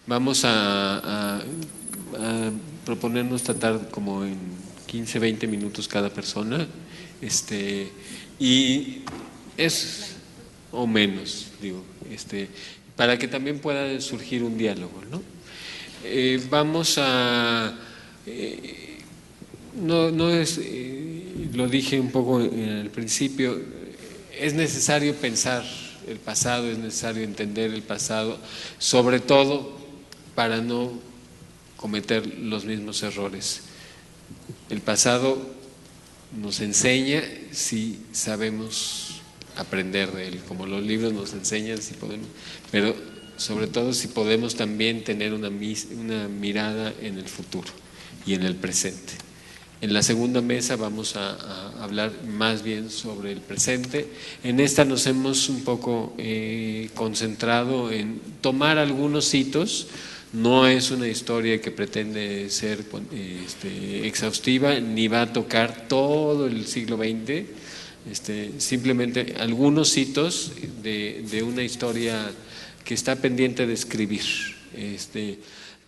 Vamos a proponernos tratar como en 15, 20 minutos cada persona, y es o menos, digo, para que también pueda surgir un diálogo, ¿no? Vamos a no es, lo dije un poco en el principio, es necesario pensar el pasado, es necesario entender el pasado, sobre todo para no cometer los mismos errores. El pasado nos enseña si sabemos aprender de él, como los libros nos enseñan si podemos, pero sobre todo si podemos también tener una mirada en el futuro y en el presente. En la segunda mesa vamos a hablar más bien sobre el presente. En esta nos hemos un poco concentrado en tomar algunos hitos. No es una historia que pretende ser exhaustiva, ni va a tocar todo el siglo XX, simplemente algunos hitos de una historia que está pendiente de escribir.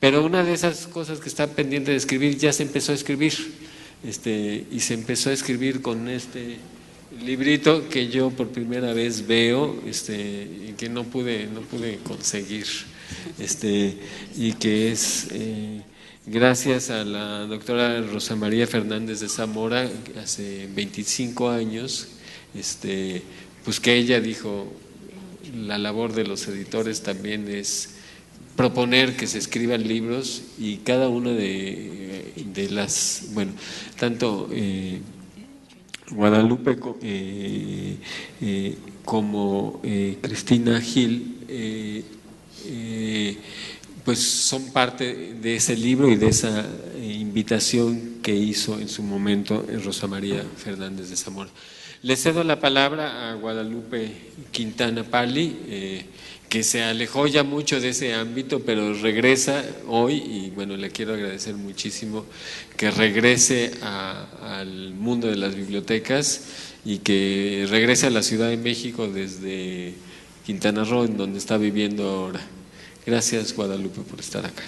Pero una de esas cosas que está pendiente de escribir ya se empezó a escribir. Y se empezó a escribir con este librito que yo por primera vez veo, y que no pude conseguir, y que es gracias a la doctora Rosa María Fernández de Zamora, hace 25 años, pues que ella dijo, la labor de los editores también es proponer que se escriban libros, y cada una de las, bueno, tanto Guadalupe como Cristina Gil, pues son parte de ese libro y de esa invitación que hizo en su momento Rosa María Fernández de Zamora. Le cedo la palabra a Guadalupe Quintana Pali, que se alejó ya mucho de ese ámbito, pero regresa hoy, y bueno, le quiero agradecer muchísimo que regrese al mundo de las bibliotecas y que regrese a la Ciudad de México desde Quintana Roo, en donde está viviendo ahora. Gracias, Guadalupe, por estar acá.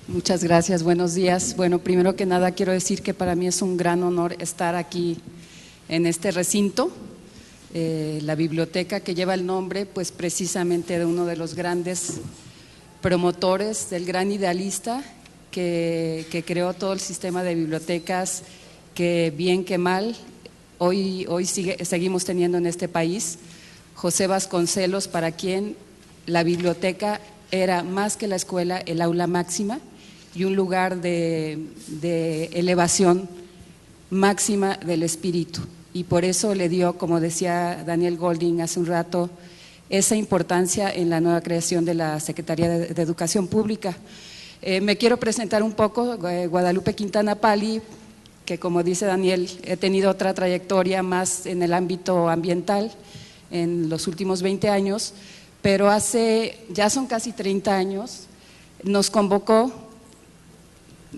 Muchas gracias, buenos días. Bueno, primero que nada quiero decir que para mí es un gran honor estar aquí en este recinto, la biblioteca que lleva el nombre pues precisamente de uno de los grandes promotores, del gran idealista que creó todo el sistema de bibliotecas que bien que mal hoy seguimos teniendo en este país, José Vasconcelos, para quien la biblioteca era más que la escuela, el aula máxima y un lugar de elevación máxima del espíritu, y por eso le dio, como decía Daniel Golding hace un rato, esa importancia en la nueva creación de la Secretaría de Educación Pública. Me quiero presentar un poco, Guadalupe Quintana Pali, que como dice Daniel, he tenido otra trayectoria más en el ámbito ambiental en los últimos 20 años, pero ya son casi 30 años, nos convocó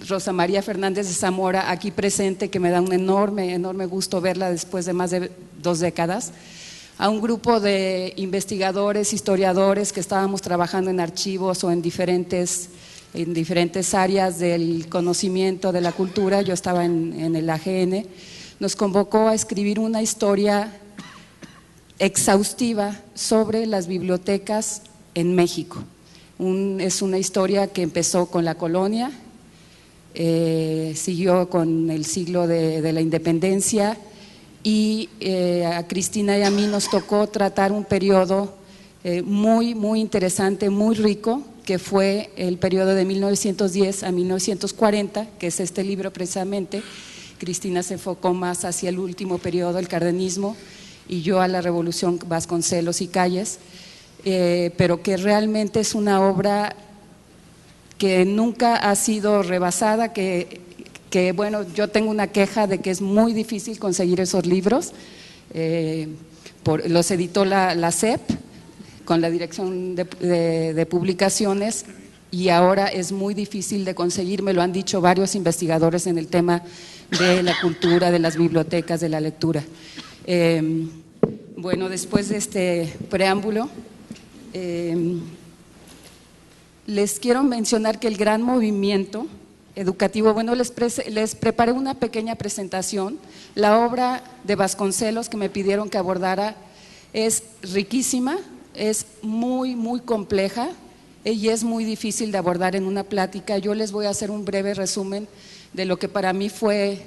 Rosa María Fernández de Zamora, aquí presente, que me da un enorme gusto verla después de más de 2 décadas, a un grupo de investigadores, historiadores que estábamos trabajando en archivos o en diferentes áreas del conocimiento, de la cultura. Yo estaba en el AGN, nos convocó a escribir una historia exhaustiva sobre las bibliotecas en México. Es una historia que empezó con la colonia, siguió con el siglo de la independencia, y a Cristina y a mí nos tocó tratar un periodo muy interesante, muy rico, que fue el periodo de 1910 a 1940, que es este libro precisamente. Cristina se enfocó más hacia el último periodo, el cardenismo, y yo a la Revolución Vasconcelos y Calles, pero que realmente es una obra que nunca ha sido rebasada, que bueno, yo tengo una queja de que es muy difícil conseguir esos libros, los editó la SEP con la Dirección de Publicaciones, y ahora es muy difícil de conseguir, me lo han dicho varios investigadores en el tema de la cultura, de las bibliotecas, de la lectura. Bueno, después de este preámbulo, les quiero mencionar que el gran movimiento educativo, bueno, les preparé una pequeña presentación. La obra de Vasconcelos que me pidieron que abordara es riquísima, es muy compleja y es muy difícil de abordar en una plática. Yo les voy a hacer un breve resumen de lo que para mí fue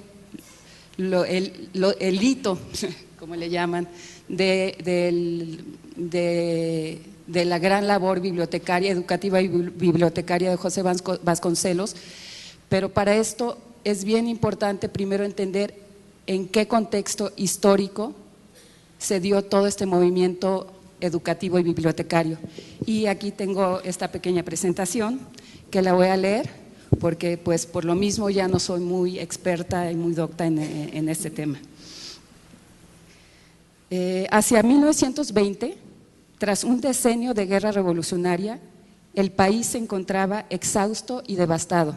el hito, como le llaman, de la gran labor bibliotecaria, educativa y bibliotecaria de José Vasconcelos. Pero para esto es bien importante primero entender en qué contexto histórico se dio todo este movimiento educativo y bibliotecario. Y aquí tengo esta pequeña presentación que la voy a leer porque pues por lo mismo ya no soy muy experta y muy docta en este tema. Hacia 1920, tras un decenio de guerra revolucionaria, el país se encontraba exhausto y devastado,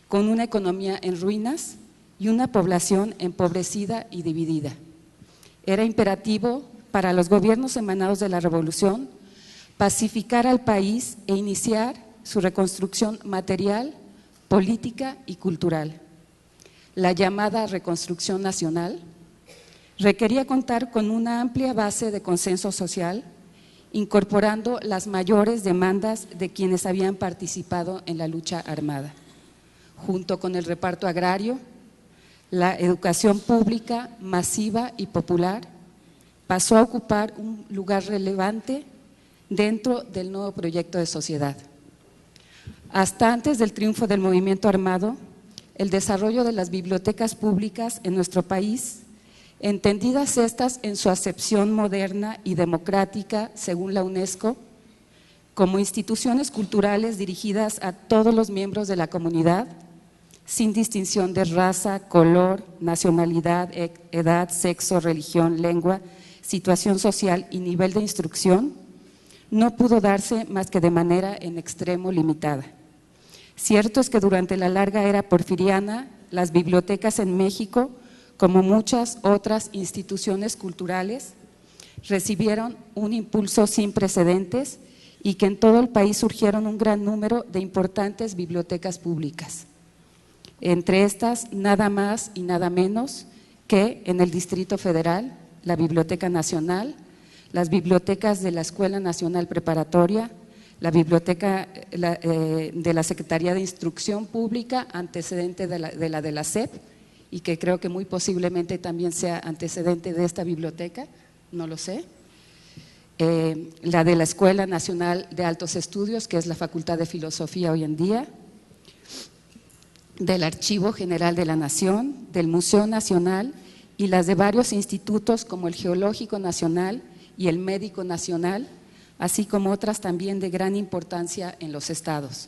con una economía en ruinas y una población empobrecida y dividida. Era imperativo para los gobiernos emanados de la revolución pacificar al país e iniciar su reconstrucción material, política y cultural. La llamada reconstrucción nacional requería contar con una amplia base de consenso social, incorporando las mayores demandas de quienes habían participado en la lucha armada, junto con el reparto agrario, la educación pública masiva y popular pasó a ocupar un lugar relevante dentro del nuevo proyecto de sociedad. Hasta antes del triunfo del movimiento armado, el desarrollo de las bibliotecas públicas en nuestro país, entendidas estas en su acepción moderna y democrática según la UNESCO, como instituciones culturales dirigidas a todos los miembros de la comunidad, sin distinción de raza, color, nacionalidad, edad, sexo, religión, lengua, situación social y nivel de instrucción, no pudo darse más que de manera en extremo limitada. Cierto es que durante la larga era porfiriana, las bibliotecas en México, como muchas otras instituciones culturales, recibieron un impulso sin precedentes y que en todo el país surgieron un gran número de importantes bibliotecas públicas. Entre estas, nada más y nada menos que en el Distrito Federal, la Biblioteca Nacional, las bibliotecas de la Escuela Nacional Preparatoria, la biblioteca de la Secretaría de Instrucción Pública, antecedente de la SEP, y que creo que muy posiblemente también sea antecedente de esta biblioteca, no lo sé. La de la Escuela Nacional de Altos Estudios, que es la Facultad de Filosofía hoy en día, del Archivo General de la Nación, del Museo Nacional y las de varios institutos como el Geológico Nacional y el Médico Nacional, así como otras también de gran importancia en los estados.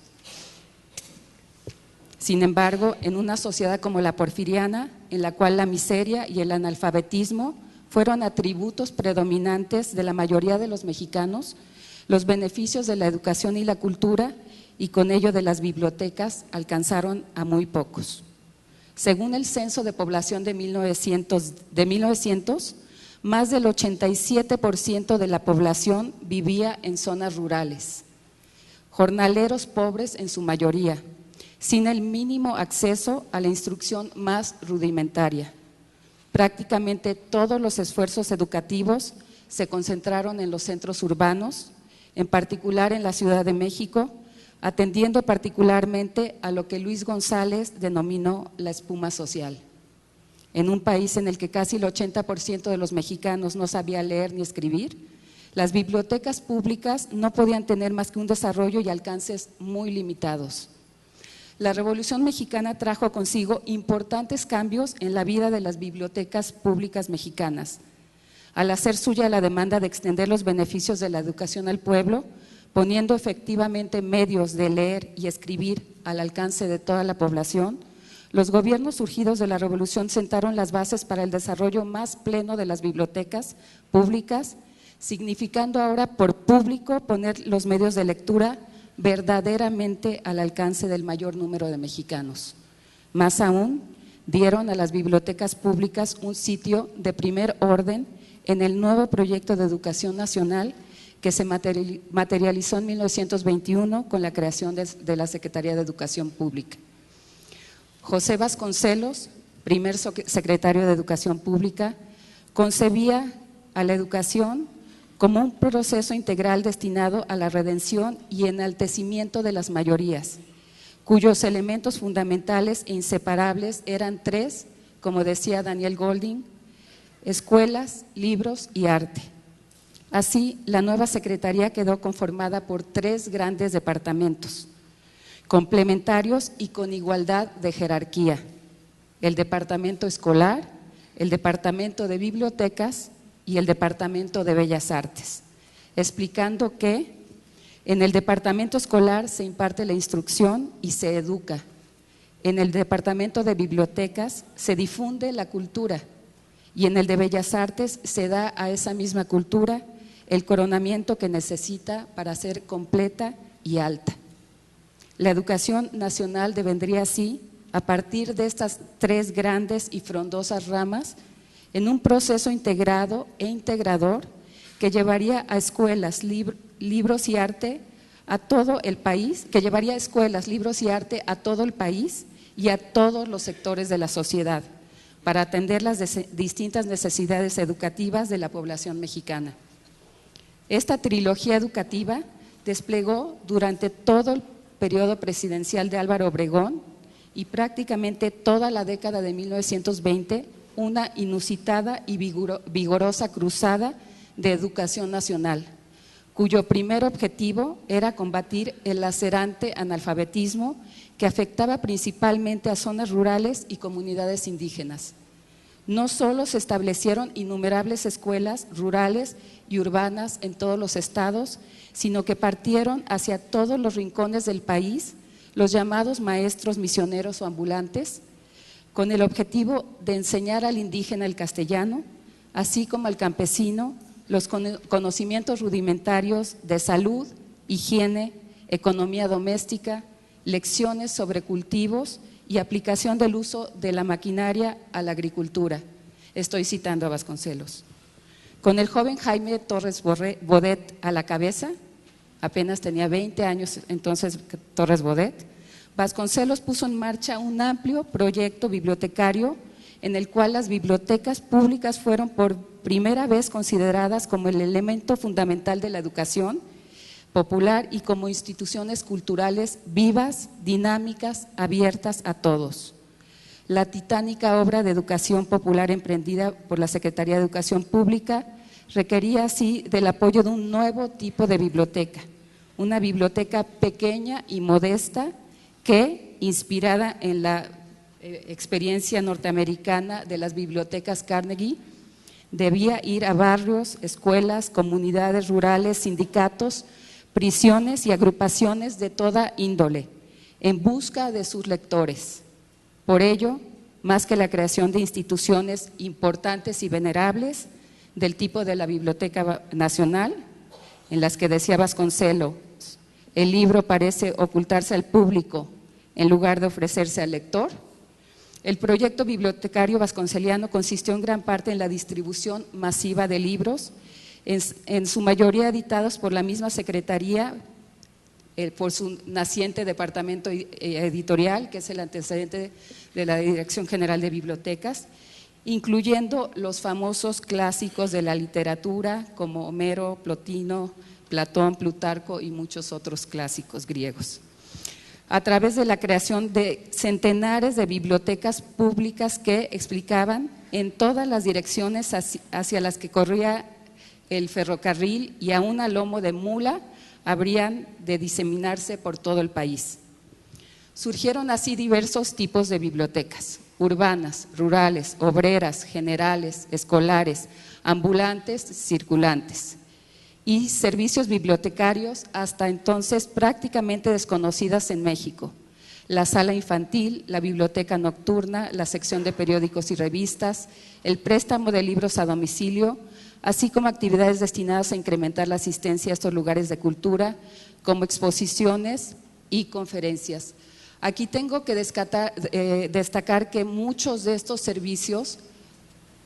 Sin embargo, en una sociedad como la porfiriana, en la cual la miseria y el analfabetismo fueron atributos predominantes de la mayoría de los mexicanos, los beneficios de la educación y la cultura y con ello de las bibliotecas alcanzaron a muy pocos. Según el Censo de Población de 1900, más del 87% de la población vivía en zonas rurales, jornaleros pobres en su mayoría, sin el mínimo acceso a la instrucción más rudimentaria. Prácticamente todos los esfuerzos educativos se concentraron en los centros urbanos, en particular en la Ciudad de México, atendiendo particularmente a lo que Luis González denominó la espuma social. En un país en el que casi el 80% de los mexicanos no sabía leer ni escribir, las bibliotecas públicas no podían tener más que un desarrollo y alcances muy limitados. La Revolución Mexicana trajo consigo importantes cambios en la vida de las bibliotecas públicas mexicanas. Al hacer suya la demanda de extender los beneficios de la educación al pueblo, poniendo efectivamente medios de leer y escribir al alcance de toda la población, los gobiernos surgidos de la Revolución sentaron las bases para el desarrollo más pleno de las bibliotecas públicas, significando ahora por público poner los medios de lectura verdaderamente al alcance del mayor número de mexicanos. Más aún, dieron a las bibliotecas públicas un sitio de primer orden en el nuevo proyecto de educación nacional que se materializó en 1921 con la creación de la Secretaría de Educación Pública. José Vasconcelos, primer secretario de Educación Pública, concebía a la educación como un proceso integral destinado a la redención y enaltecimiento de las mayorías, cuyos elementos fundamentales e inseparables eran tres, como decía Daniel Golding: escuelas, libros y arte. Así, la nueva secretaría quedó conformada por tres grandes departamentos, complementarios y con igualdad de jerarquía: el departamento escolar, el departamento de bibliotecas y el departamento de bellas artes, explicando que en el departamento escolar se imparte la instrucción y se educa, en el departamento de bibliotecas se difunde la cultura y en el de bellas artes se da a esa misma cultura el coronamiento que necesita para ser completa y alta. La educación nacional devendría así, a partir de estas tres grandes y frondosas ramas, en un proceso integrado e integrador que llevaría a escuelas, libros y arte a todo el país, y a todos los sectores de la sociedad, para atender las distintas necesidades educativas de la población mexicana. Esta trilogía educativa desplegó durante todo el periodo presidencial de Álvaro Obregón y prácticamente toda la década de 1920 una inusitada y vigorosa cruzada de educación nacional, cuyo primer objetivo era combatir el lacerante analfabetismo que afectaba principalmente a zonas rurales y comunidades indígenas. No solo se establecieron innumerables escuelas rurales y urbanas en todos los estados, sino que partieron hacia todos los rincones del país los llamados maestros misioneros o ambulantes, con el objetivo de enseñar al indígena el castellano, así como al campesino los conocimientos rudimentarios de salud, higiene, economía doméstica, lecciones sobre cultivos y aplicación del uso de la maquinaria a la agricultura. Estoy citando a Vasconcelos. Con el joven Jaime Torres Bodet a la cabeza, apenas tenía 20 años entonces Torres Bodet, Vasconcelos puso en marcha un amplio proyecto bibliotecario en el cual las bibliotecas públicas fueron por primera vez consideradas como el elemento fundamental de la educación popular y como instituciones culturales vivas, dinámicas, abiertas a todos. La titánica obra de educación popular emprendida por la Secretaría de Educación Pública requería así del apoyo de un nuevo tipo de biblioteca, una biblioteca pequeña y modesta que, inspirada en la experiencia norteamericana de las bibliotecas Carnegie, debía ir a barrios, escuelas, comunidades rurales, sindicatos, prisiones y agrupaciones de toda índole, en busca de sus lectores. Por ello, más que la creación de instituciones importantes y venerables del tipo de la Biblioteca Nacional, en las que decía Vasconcelos, el libro parece ocultarse al público en lugar de ofrecerse al lector, el proyecto bibliotecario vasconceliano consistió en gran parte en la distribución masiva de libros, en su mayoría editados por la misma Secretaría, por su naciente departamento editorial, que es el antecedente de la Dirección General de Bibliotecas, incluyendo los famosos clásicos de la literatura como Homero, Plotino, Platón, Plutarco y muchos otros clásicos griegos. A través de la creación de centenares de bibliotecas públicas que explicaban en todas las direcciones hacia las que corría el ferrocarril y aún a lomo de mula habrían de diseminarse por todo el país. Surgieron así diversos tipos de bibliotecas: urbanas, rurales, obreras, generales, escolares, ambulantes, circulantes, y servicios bibliotecarios hasta entonces prácticamente desconocidas en México: la sala infantil, la biblioteca nocturna, la sección de periódicos y revistas, el préstamo de libros a domicilio, así como actividades destinadas a incrementar la asistencia a estos lugares de cultura, como exposiciones y conferencias. Aquí tengo que destacar que muchos de estos servicios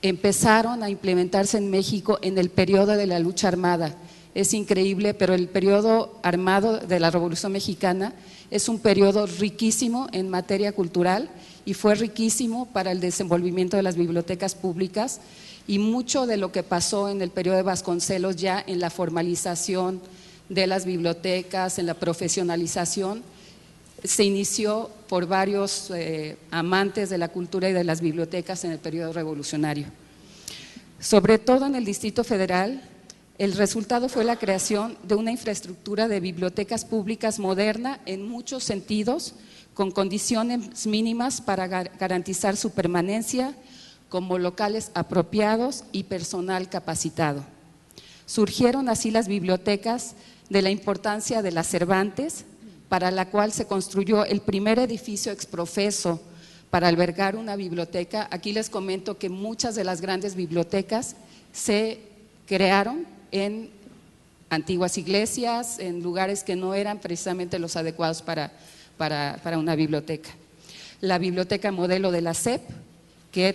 empezaron a implementarse en México en el periodo de la lucha armada, es increíble, pero el periodo armado de la Revolución Mexicana es un periodo riquísimo en materia cultural y fue riquísimo para el desenvolvimiento de las bibliotecas públicas, y mucho de lo que pasó en el periodo de Vasconcelos ya en la formalización de las bibliotecas, en la profesionalización, se inició por varios amantes de la cultura y de las bibliotecas en el periodo revolucionario. Sobre todo en el Distrito Federal, el resultado fue la creación de una infraestructura de bibliotecas públicas moderna en muchos sentidos, con condiciones mínimas para garantizar su permanencia, como locales apropiados y personal capacitado. Surgieron así las bibliotecas de la importancia de las Cervantes, para la cual se construyó el primer edificio exprofeso para albergar una biblioteca. Aquí les comento que muchas de las grandes bibliotecas se crearon en antiguas iglesias, en lugares que no eran precisamente los adecuados para una biblioteca. La biblioteca modelo de la SEP, que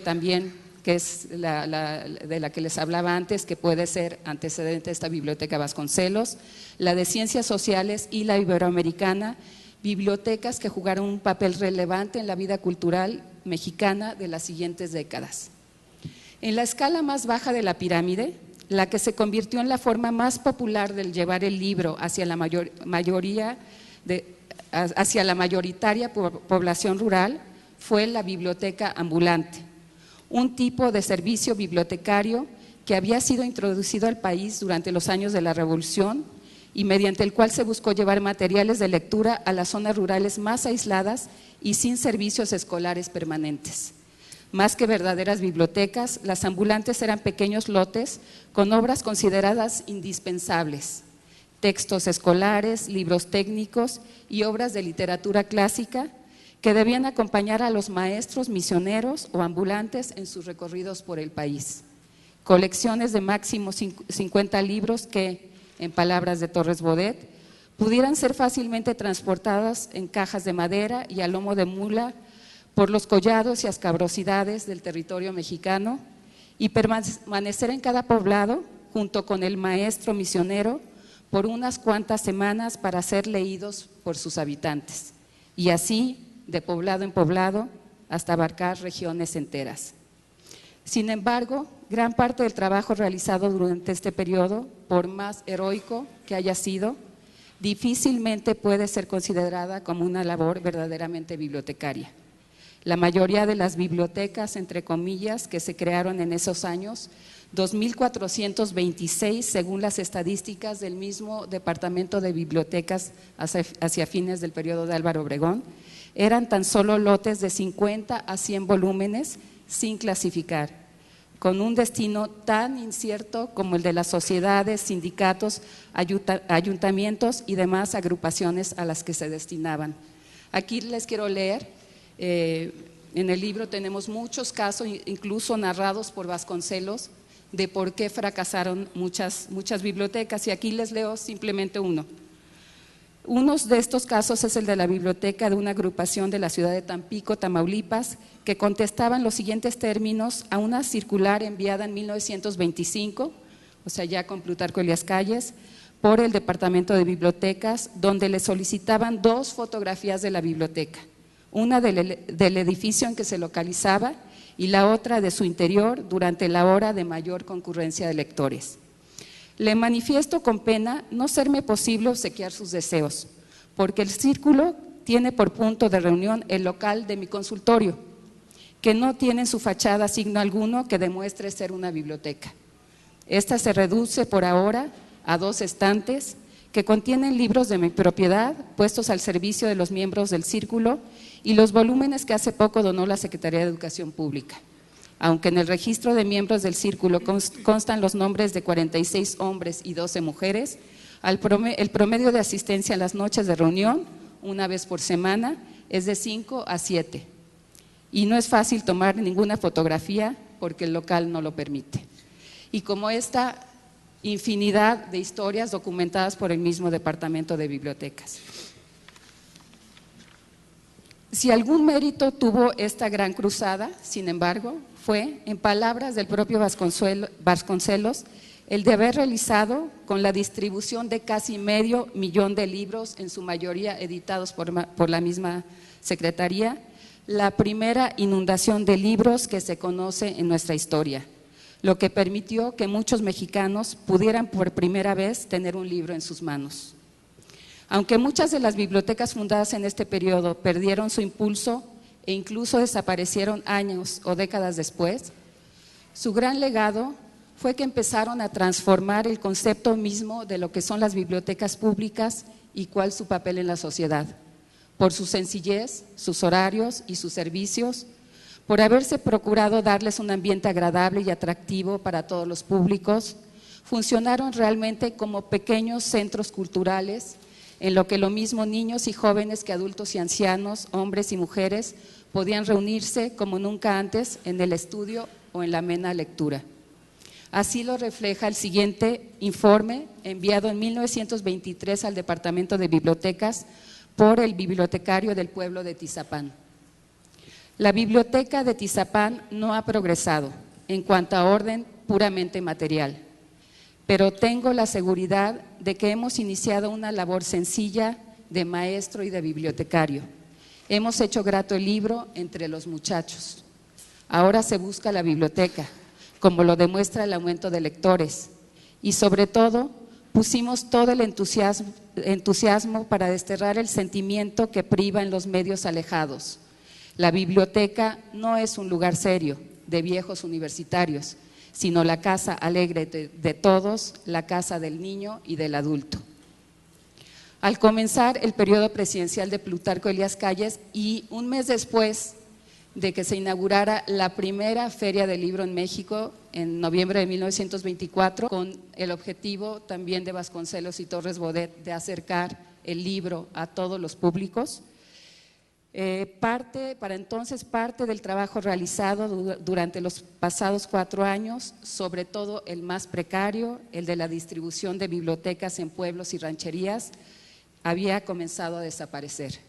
es de la que les hablaba antes, que puede ser antecedente de esta biblioteca Vasconcelos, la de Ciencias Sociales y la Iberoamericana, bibliotecas que jugaron un papel relevante en la vida cultural mexicana de las siguientes décadas. En la escala más baja de la pirámide, la que se convirtió en la forma más popular de llevar el libro hacia la mayoritaria población rural, fue la biblioteca ambulante, un tipo de servicio bibliotecario que había sido introducido al país durante los años de la Revolución y mediante el cual se buscó llevar materiales de lectura a las zonas rurales más aisladas y sin servicios escolares permanentes. Más que verdaderas bibliotecas, las ambulantes eran pequeños lotes con obras consideradas indispensables, textos escolares, libros técnicos y obras de literatura clásica que debían acompañar a los maestros misioneros o ambulantes en sus recorridos por el país. Colecciones de máximo 50 libros que, en palabras de Torres Bodet, pudieran ser fácilmente transportadas en cajas de madera y a lomo de mula por los collados y escabrosidades del territorio mexicano y permanecer en cada poblado junto con el maestro misionero por unas cuantas semanas para ser leídos por sus habitantes, y así de poblado en poblado hasta abarcar regiones enteras. Sin embargo, gran parte del trabajo realizado durante este periodo, por más heroico que haya sido, difícilmente puede ser considerada como una labor verdaderamente bibliotecaria. La mayoría de las bibliotecas, entre comillas, que se crearon en esos años, 2.426 según las estadísticas del mismo Departamento de Bibliotecas hacia fines del periodo de Álvaro Obregón, eran tan solo lotes de 50 a 100 volúmenes sin clasificar, con un destino tan incierto como el de las sociedades, sindicatos, ayuntamientos y demás agrupaciones a las que se destinaban. Aquí les quiero leer, en el libro tenemos muchos casos, incluso narrados por Vasconcelos, de por qué fracasaron muchas bibliotecas, y aquí les leo simplemente uno. Uno de estos casos es el de la biblioteca de una agrupación de la ciudad de Tampico, Tamaulipas, que contestaban los siguientes términos a una circular enviada en 1925, o sea, ya con Plutarco Elías Calles, por el Departamento de Bibliotecas, donde le solicitaban 2 fotografías de la biblioteca, una del edificio en que se localizaba y la otra de su interior durante la hora de mayor concurrencia de lectores. Le manifiesto con pena no serme posible obsequiar sus deseos, porque el círculo tiene por punto de reunión el local de mi consultorio, que no tiene en su fachada signo alguno que demuestre ser una biblioteca. Esta se reduce por ahora a 2 estantes que contienen libros de mi propiedad puestos al servicio de los miembros del círculo y los volúmenes que hace poco donó la Secretaría de Educación Pública. Aunque en el registro de miembros del círculo constan los nombres de 46 hombres y 12 mujeres, el promedio de asistencia a las noches de reunión, una vez por semana, es de 5 a 7. Y no es fácil tomar ninguna fotografía porque el local no lo permite. Y como esta, infinidad de historias documentadas por el mismo Departamento de Bibliotecas. Si algún mérito tuvo esta gran cruzada, sin embargo, fue, en palabras del propio Vasconcelos, el de haber realizado, con la distribución de casi 500,000 de libros, en su mayoría editados por la misma Secretaría, la primera inundación de libros que se conoce en nuestra historia, lo que permitió que muchos mexicanos pudieran por primera vez tener un libro en sus manos. Aunque muchas de las bibliotecas fundadas en este periodo perdieron su impulso e incluso desaparecieron años o décadas después, su gran legado fue que empezaron a transformar el concepto mismo de lo que son las bibliotecas públicas y cuál su papel en la sociedad, por su sencillez, sus horarios y sus servicios, por haberse procurado darles un ambiente agradable y atractivo para todos los públicos. Funcionaron realmente como pequeños centros culturales en lo que lo mismo niños y jóvenes que adultos y ancianos, hombres y mujeres, podían reunirse como nunca antes en el estudio o en la amena lectura. Así lo refleja el siguiente informe enviado en 1923 al Departamento de Bibliotecas por el bibliotecario del pueblo de Tizapán. La biblioteca de Tizapán no ha progresado en cuanto a orden puramente material, pero tengo la seguridad de que hemos iniciado una labor sencilla de maestro y de bibliotecario. Hemos hecho grato el libro entre los muchachos. Ahora se busca la biblioteca, como lo demuestra el aumento de lectores, y sobre todo pusimos todo el entusiasmo para desterrar el sentimiento que priva en los medios alejados. La biblioteca no es un lugar serio de viejos universitarios, sino la casa alegre de todos, la casa del niño y del adulto. Al comenzar el periodo presidencial de Plutarco Elías Calles y un mes después de que se inaugurara la primera Feria del Libro en México en noviembre de 1924, con el objetivo también de Vasconcelos y Torres Bodet de acercar el libro a todos los públicos. Para entonces parte del trabajo realizado durante los pasados 4 años, sobre todo el más precario, el de la distribución de bibliotecas en pueblos y rancherías, había comenzado a desaparecer.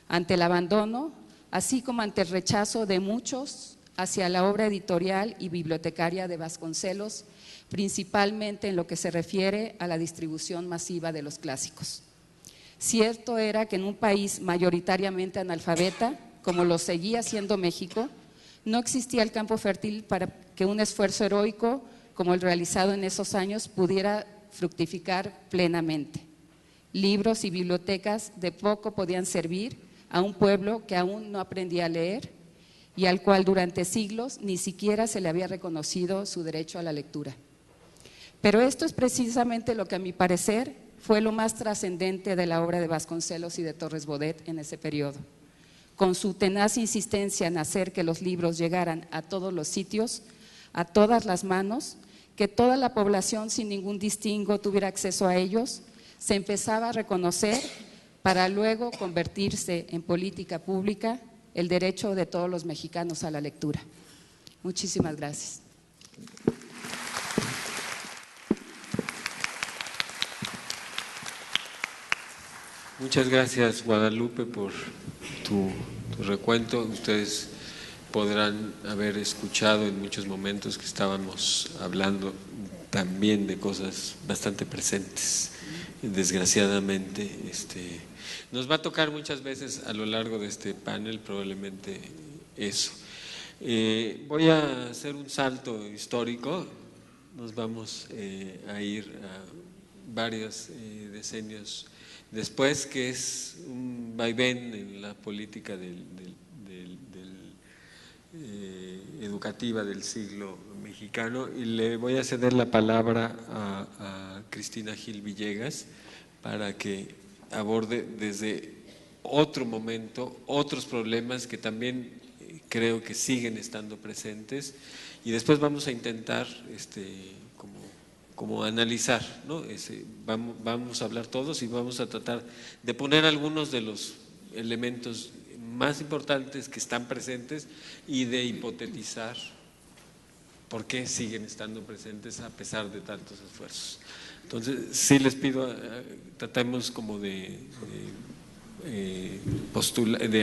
Ante el abandono, así como ante el rechazo de muchos hacia la obra editorial y bibliotecaria de Vasconcelos, principalmente en lo que se refiere a la distribución masiva de los clásicos. Cierto era que en un país mayoritariamente analfabeta, como lo seguía siendo México, no existía el campo fértil para que un esfuerzo heroico como el realizado en esos años pudiera fructificar plenamente. Libros y bibliotecas de poco podían servir a un pueblo que aún no aprendía a leer y al cual durante siglos ni siquiera se le había reconocido su derecho a la lectura. Pero esto es precisamente lo que a mi parecer fue lo más trascendente de la obra de Vasconcelos y de Torres Bodet en ese periodo. Con su tenaz insistencia en hacer que los libros llegaran a todos los sitios, a todas las manos, que toda la población sin ningún distingo tuviera acceso a ellos, se empezaba a reconocer para luego convertirse en política pública el derecho de todos los mexicanos a la lectura. Muchísimas gracias. Muchas gracias, Guadalupe, por tu recuento. Ustedes podrán haber escuchado en muchos momentos que estábamos hablando también de cosas bastante presentes. Desgraciadamente, nos va a tocar muchas veces a lo largo de este panel probablemente eso. Voy a hacer un salto histórico, nos vamos a ir a varios decenios después, que es un vaivén en la política educativa del siglo mexicano, y le voy a ceder la palabra a Cristina Gil Villegas para que aborde desde otro momento otros problemas que también creo que siguen estando presentes, y después vamos a intentar como analizar, ¿no? Vamos a hablar todos y vamos a tratar de poner algunos de los elementos más importantes que están presentes y de hipotetizar por qué siguen estando presentes a pesar de tantos esfuerzos. Entonces, sí les pido, tratemos como de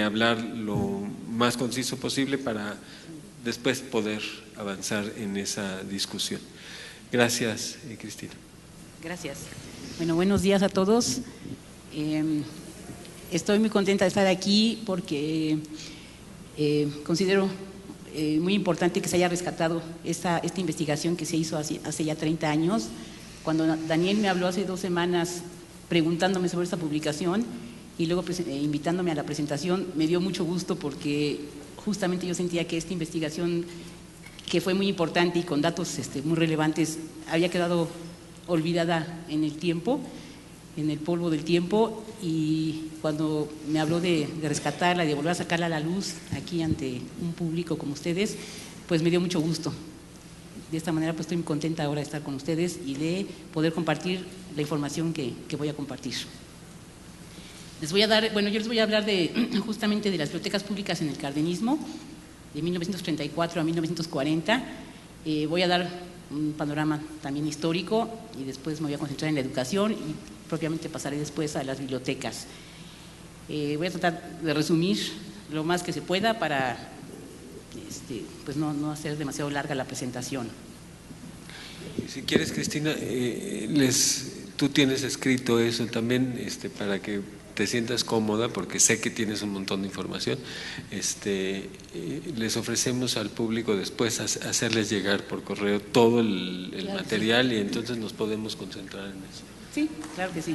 hablar lo más conciso posible para después poder avanzar en esa discusión. Gracias, Cristina. Gracias. Bueno, buenos días a todos. Estoy muy contenta de estar aquí porque considero muy importante que se haya rescatado esta investigación que se hizo hace ya 30 años. Cuando Daniel me habló hace 2 semanas preguntándome sobre esta publicación y luego invitándome a la presentación, me dio mucho gusto porque justamente yo sentía que esta investigación, que fue muy importante y con datos muy relevantes, había quedado olvidada en el tiempo, en el polvo del tiempo, y cuando me habló de rescatarla y de volver a sacarla a la luz aquí ante un público como ustedes, pues me dio mucho gusto. De esta manera pues estoy muy contenta ahora de estar con ustedes y de poder compartir la información que voy a compartir. Yo les voy a hablar justamente de las bibliotecas públicas en el cardenismo, de 1934 a 1940. Voy a dar un panorama también histórico y después me voy a concentrar en la educación y propiamente pasaré después a las bibliotecas. Voy a tratar de resumir lo más que se pueda para pues no hacer demasiado larga la presentación. Si quieres, Cristina, tú tienes escrito eso también para que te sientas cómoda, porque sé que tienes un montón de información. Les ofrecemos al público después hacerles llegar por correo todo el claro, material, sí. Y entonces nos podemos concentrar en eso. Sí, claro que sí.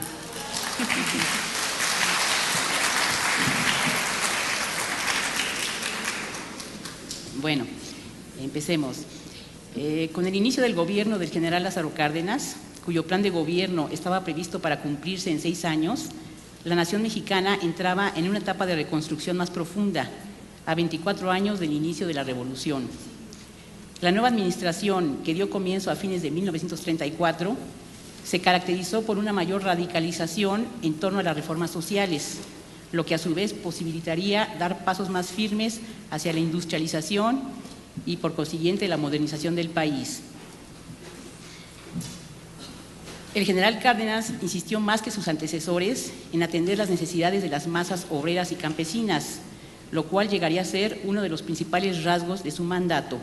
Bueno, empecemos. Con el inicio del gobierno del general Lázaro Cárdenas, cuyo plan de gobierno estaba previsto para cumplirse en 6 años, la nación mexicana entraba en una etapa de reconstrucción más profunda, a 24 años del inicio de la revolución. La nueva administración, que dio comienzo a fines de 1934, se caracterizó por una mayor radicalización en torno a las reformas sociales, lo que a su vez posibilitaría dar pasos más firmes hacia la industrialización y por consiguiente la modernización del país. El general Cárdenas insistió más que sus antecesores en atender las necesidades de las masas obreras y campesinas, lo cual llegaría a ser uno de los principales rasgos de su mandato.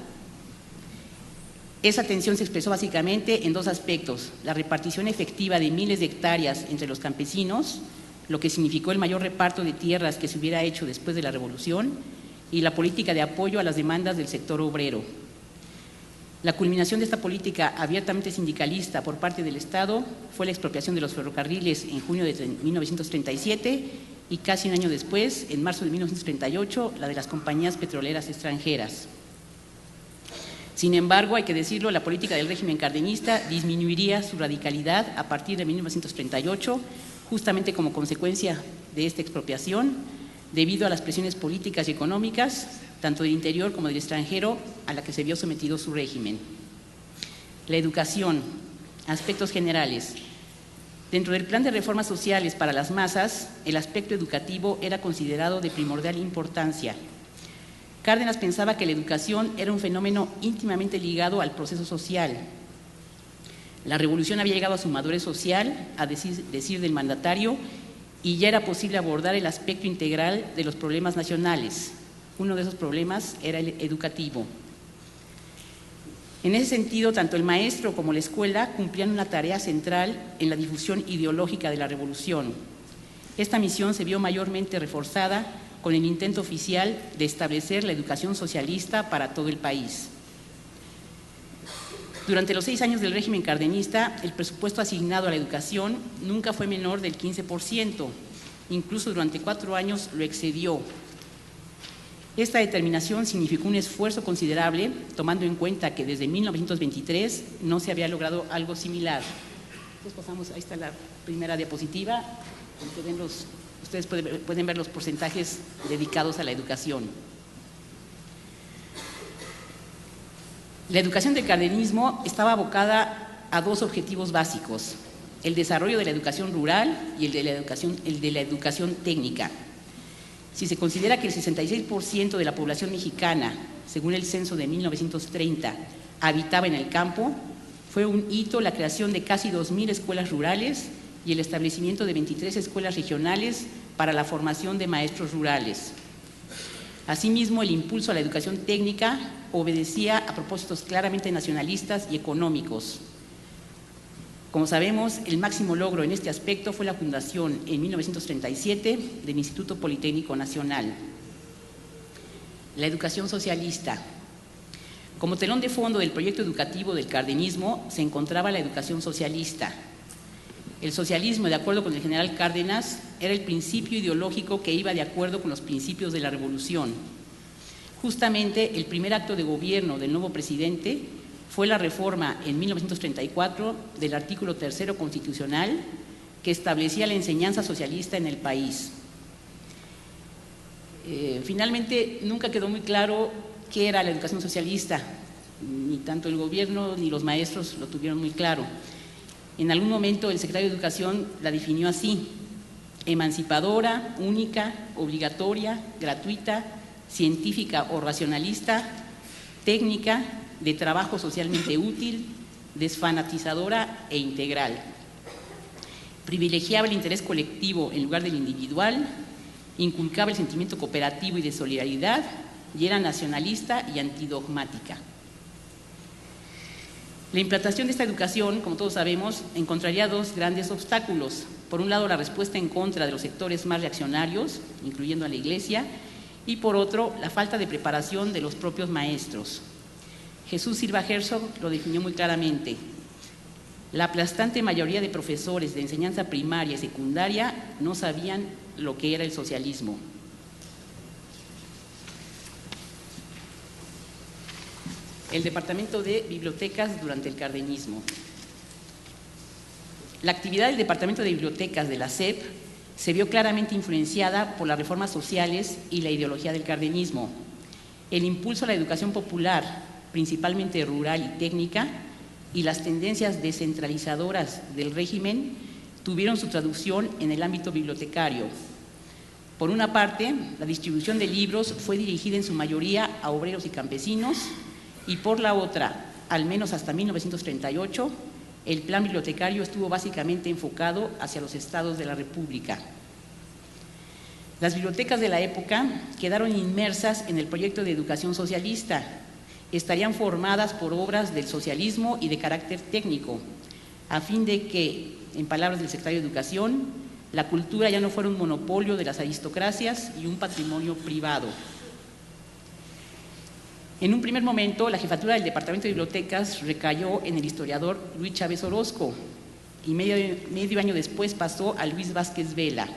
Esa atención se expresó básicamente en 2 aspectos: la repartición efectiva de miles de hectáreas entre los campesinos, lo que significó el mayor reparto de tierras que se hubiera hecho después de la Revolución, y la política de apoyo a las demandas del sector obrero. La culminación de esta política abiertamente sindicalista por parte del Estado fue la expropiación de los ferrocarriles en junio de 1937 y casi un año después, en marzo de 1938, la de las compañías petroleras extranjeras. Sin embargo, hay que decirlo, la política del régimen cardenista disminuiría su radicalidad a partir de 1938, justamente como consecuencia de esta expropiación, debido a las presiones políticas y económicas, tanto del interior como del extranjero, a la que se vio sometido su régimen. La educación, aspectos generales. Dentro del plan de reformas sociales para las masas, el aspecto educativo era considerado de primordial importancia. Cárdenas pensaba que la educación era un fenómeno íntimamente ligado al proceso social. La revolución había llegado a su madurez social, a decir del mandatario, y ya era posible abordar el aspecto integral de los problemas nacionales. Uno de esos problemas era el educativo. En ese sentido, tanto el maestro como la escuela cumplían una tarea central en la difusión ideológica de la revolución. Esta misión se vio mayormente reforzada con el intento oficial de establecer la educación socialista para todo el país. Durante los 6 años del régimen cardenista, el presupuesto asignado a la educación nunca fue menor del 15%, incluso durante 4 años lo excedió. Esta determinación significó un esfuerzo considerable, tomando en cuenta que desde 1923 no se había logrado algo similar. Entonces ahí está la primera diapositiva, ustedes pueden ver los porcentajes dedicados a la educación. La educación del cardenismo estaba abocada a 2 objetivos básicos: el desarrollo de la educación rural y el de la educación técnica. Si se considera que el 66% de la población mexicana, según el censo de 1930, habitaba en el campo, fue un hito la creación de casi 2,000 escuelas rurales y el establecimiento de 23 escuelas regionales para la formación de maestros rurales. Asimismo, el impulso a la educación técnica obedecía a propósitos claramente nacionalistas y económicos. Como sabemos, el máximo logro en este aspecto fue la fundación en 1937 del Instituto Politécnico Nacional. La educación socialista. Como telón de fondo del proyecto educativo del cardenismo se encontraba la educación socialista. El socialismo, de acuerdo con el general Cárdenas, era el principio ideológico que iba de acuerdo con los principios de la revolución. Justamente el primer acto de gobierno del nuevo presidente fue la reforma en 1934 del artículo 3 constitucional que establecía la enseñanza socialista en el país. Finalmente, nunca quedó muy claro qué era la educación socialista. Ni tanto el gobierno ni los maestros lo tuvieron muy claro. En algún momento el secretario de Educación la definió así: emancipadora, única, obligatoria, gratuita, científica o racionalista, técnica, de trabajo socialmente útil, desfanatizadora e integral. Privilegiaba el interés colectivo en lugar del individual, inculcaba el sentimiento cooperativo y de solidaridad y era nacionalista y antidogmática. La implantación de esta educación, como todos sabemos, encontraría dos grandes obstáculos. Por un lado, la respuesta en contra de los sectores más reaccionarios, incluyendo a la Iglesia, y por otro, la falta de preparación de los propios maestros. Jesús Silva Herzog lo definió muy claramente: la aplastante mayoría de profesores de enseñanza primaria y secundaria no sabían lo que era el socialismo. El Departamento de Bibliotecas durante el cardenismo. La actividad del Departamento de Bibliotecas de la SEP se vio claramente influenciada por las reformas sociales y la ideología del cardenismo. El impulso a la educación popular, principalmente rural y técnica, y las tendencias descentralizadoras del régimen tuvieron su traducción en el ámbito bibliotecario. Por una parte, la distribución de libros fue dirigida en su mayoría a obreros y campesinos, y por la otra, al menos hasta 1938, el plan bibliotecario estuvo básicamente enfocado hacia los estados de la República. Las bibliotecas de la época quedaron inmersas en el proyecto de educación socialista. Estarían formadas por obras del socialismo y de carácter técnico, a fin de que, en palabras del secretario de Educación, la cultura ya no fuera un monopolio de las aristocracias y un patrimonio privado. En un primer momento, la jefatura del Departamento de Bibliotecas recayó en el historiador Luis Chávez Orozco y medio año después pasó a Luis Vázquez Vela,